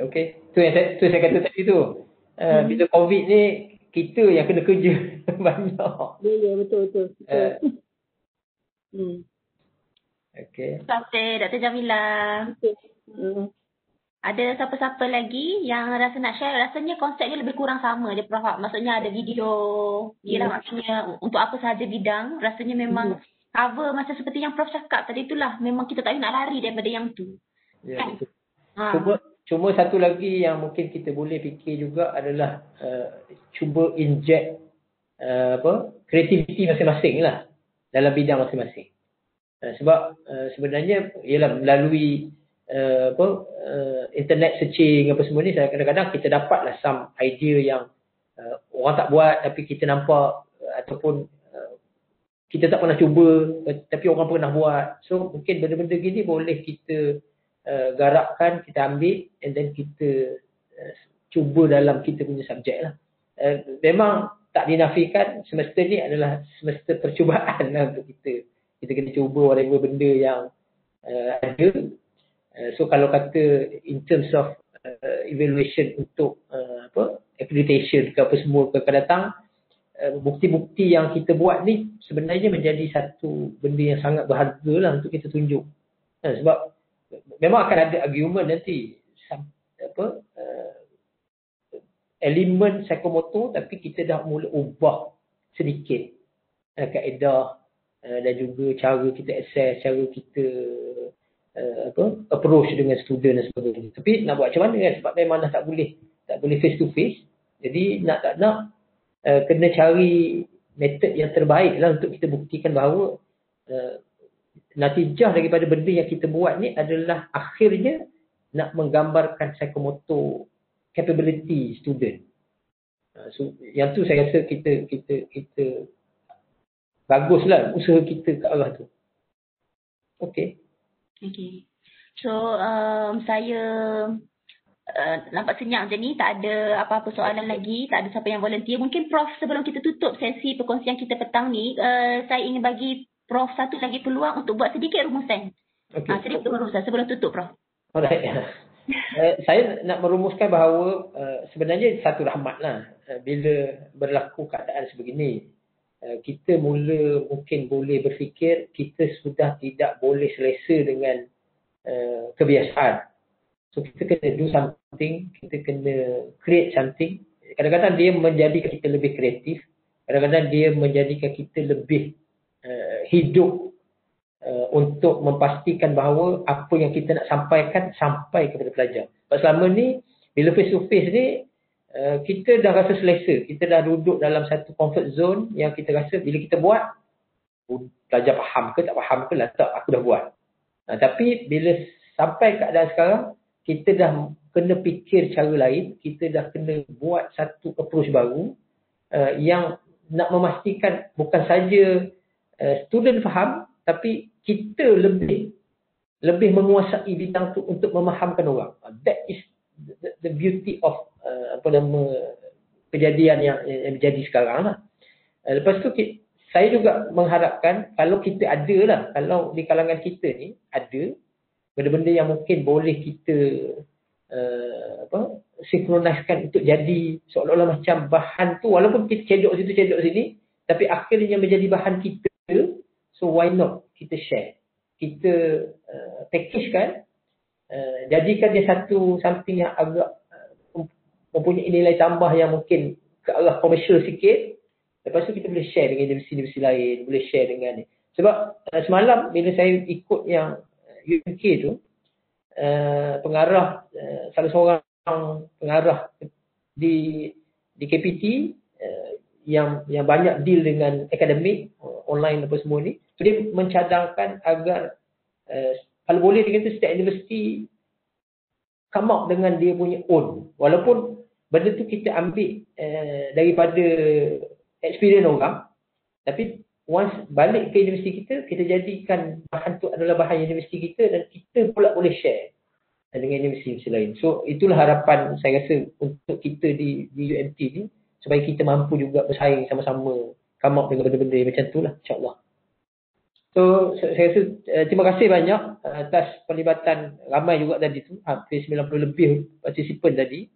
Okey. Tu saya kata tadi tu. Bila COVID ni, kita yang kena kerja banyak. Ya, betul. Okey. Terima kasih Dr. Jamila. Ada siapa-siapa lagi yang rasa nak share? Rasanya konsepnya lebih kurang sama je Prof. Maksudnya ada video. Yelah, maksudnya untuk apa sahaja bidang. Rasanya memang cover macam seperti yang Prof cakap tadi itulah. Memang kita tak nak lari daripada yang tu. Ya, betul. Cuma satu lagi yang mungkin kita boleh fikir juga adalah cuba inject kreativiti masing-masing lah dalam bidang masing-masing. Sebab sebenarnya ialah melalui internet searching apa semua ni, kadang-kadang kita dapatlah some idea yang orang tak buat tapi kita nampak, ataupun kita tak pernah cuba tapi orang pernah buat. So mungkin benda-benda gini boleh kita garapkan, kita ambil and then kita cuba dalam kita punya subjek lah. Memang tak dinafikan semester ni adalah semester percubaan lah untuk kita. Kita kena cuba whatever benda yang ada. So kalau kata in terms of evaluation untuk accreditation ke apa semua ke akan datang, bukti-bukti yang kita buat ni sebenarnya menjadi satu benda yang sangat berharga lah untuk kita tunjuk. Sebab memang akan ada argument nanti elemen psikomotor, tapi kita dah mula ubah sedikit kaedah dan juga cara kita assess, cara kita approach dengan student dan sebagainya. Tapi nak buat macam mana kan, sebab memang dah tak boleh face to face. Jadi nak tak nak kena cari method yang terbaik lah untuk kita buktikan bahawa natijah daripada benda yang kita buat ni adalah akhirnya nak menggambarkan psikomotor capability student. So yang tu saya rasa kita baguslah usaha kita ke arah tu. Okey. So saya nampak senyap je ni, tak ada apa-apa soalan lagi, tak ada siapa yang volunteer. Mungkin Prof, sebelum kita tutup sesi perkongsian kita petang ni, saya ingin bagi Prof satu lagi peluang untuk buat sedikit rumusan. Sedikit rumusan sebelum tutup Prof. Alright. Saya nak merumuskan bahawa sebenarnya satu rahmatlah bila berlaku keadaan sebegini. Kita mungkin boleh berfikir kita sudah tidak boleh selesa dengan kebiasaan. So kita kena do something, kita kena create something. Kadang-kadang dia menjadikan kita lebih kreatif, kadang-kadang dia menjadikan kita lebih hidup untuk memastikan bahawa apa yang kita nak sampaikan sampai kepada pelajar. Sebab selama ni bila face to face ni kita dah rasa selesa, kita dah duduk dalam satu comfort zone yang kita rasa bila kita buat pelajar faham ke tak faham ke lah, tak, aku dah buat. Tapi bila sampai keadaan sekarang, kita dah kena fikir cara lain, kita dah kena buat satu approach baru yang nak memastikan bukan saja student faham, tapi kita lebih menguasai bidang tu untuk memahamkan orang. That is the beauty of kejadian yang berjadi sekarang lah. Lepas tu saya juga mengharapkan kalau kita ada lah, kalau di kalangan kita ni ada benda-benda yang mungkin boleh kita sinkroniskan untuk jadi seolah-olah macam bahan tu, walaupun kita cedok situ cedok sini, tapi akhirnya menjadi bahan kita. So why not kita share, kita package kan, jadikan dia satu something yang agak mempunyai nilai tambah yang mungkin ke arah komersial sikit. Lepas tu kita boleh share dengan universiti-universiti lain, boleh share dengan ni. Sebab semalam bila saya ikut yang UK tu, pengarah, salah seorang pengarah di KPT yang banyak deal dengan akademik, online apa semua ni, dia mencadangkan agar kalau boleh dia kata setiap universiti come up dengan dia punya own. Walaupun benda tu kita ambil daripada experience orang, tapi once balik ke universiti kita jadikan bahan tu adalah bahan universiti kita dan kita pula boleh share dengan universiti lain. So itulah harapan saya rasa untuk kita di UMT ni, supaya kita mampu juga bersaing sama-sama, come up dengan benda-benda macam tu lah, insyaAllah. So saya rasa terima kasih banyak atas pelibatan ramai juga tadi tu, hampir 90 lebih partisipan tadi.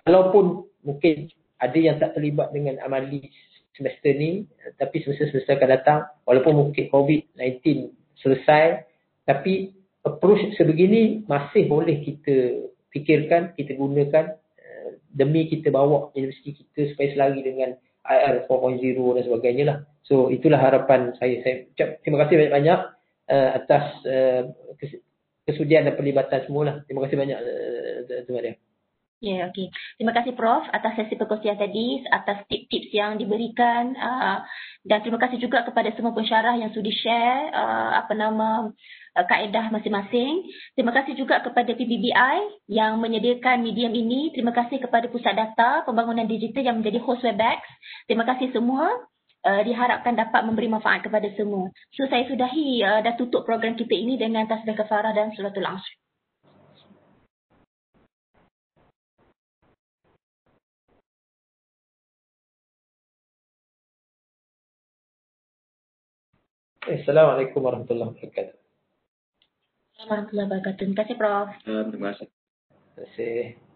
Kalaupun mungkin ada yang tak terlibat dengan amali semester ni, tapi semester-semester akan datang, walaupun mungkin COVID-19 selesai, tapi approach sebegini masih boleh kita fikirkan, kita gunakan demi kita bawa universiti kita supaya selari dengan IR 4.0 dan sebagainya lah. So itulah harapan saya. Saya ucap terima kasih banyak-banyak atas kesudian dan pelibatan semualah. Terima kasih banyak Tuan Maria. Ya, okey. Terima kasih Prof atas sesi perkongsian tadi, atas tips-tips yang diberikan, dan terima kasih juga kepada semua pensyarah yang sudi share kaedah masing-masing. Terima kasih juga kepada PBBI yang menyediakan medium ini. Terima kasih kepada Pusat Data Pembangunan Digital yang menjadi host Webex. Terima kasih semua. Diharapkan dapat memberi manfaat kepada semua. So saya sudahi dah tutup program kita ini dengan tasbih kafarah dan suratul Asr. Assalamualaikum warahmatullahi wabarakatuh. Warahmatullahi wabarakatuh. Terima kasih Prof. Terima kasih. Terima kasih.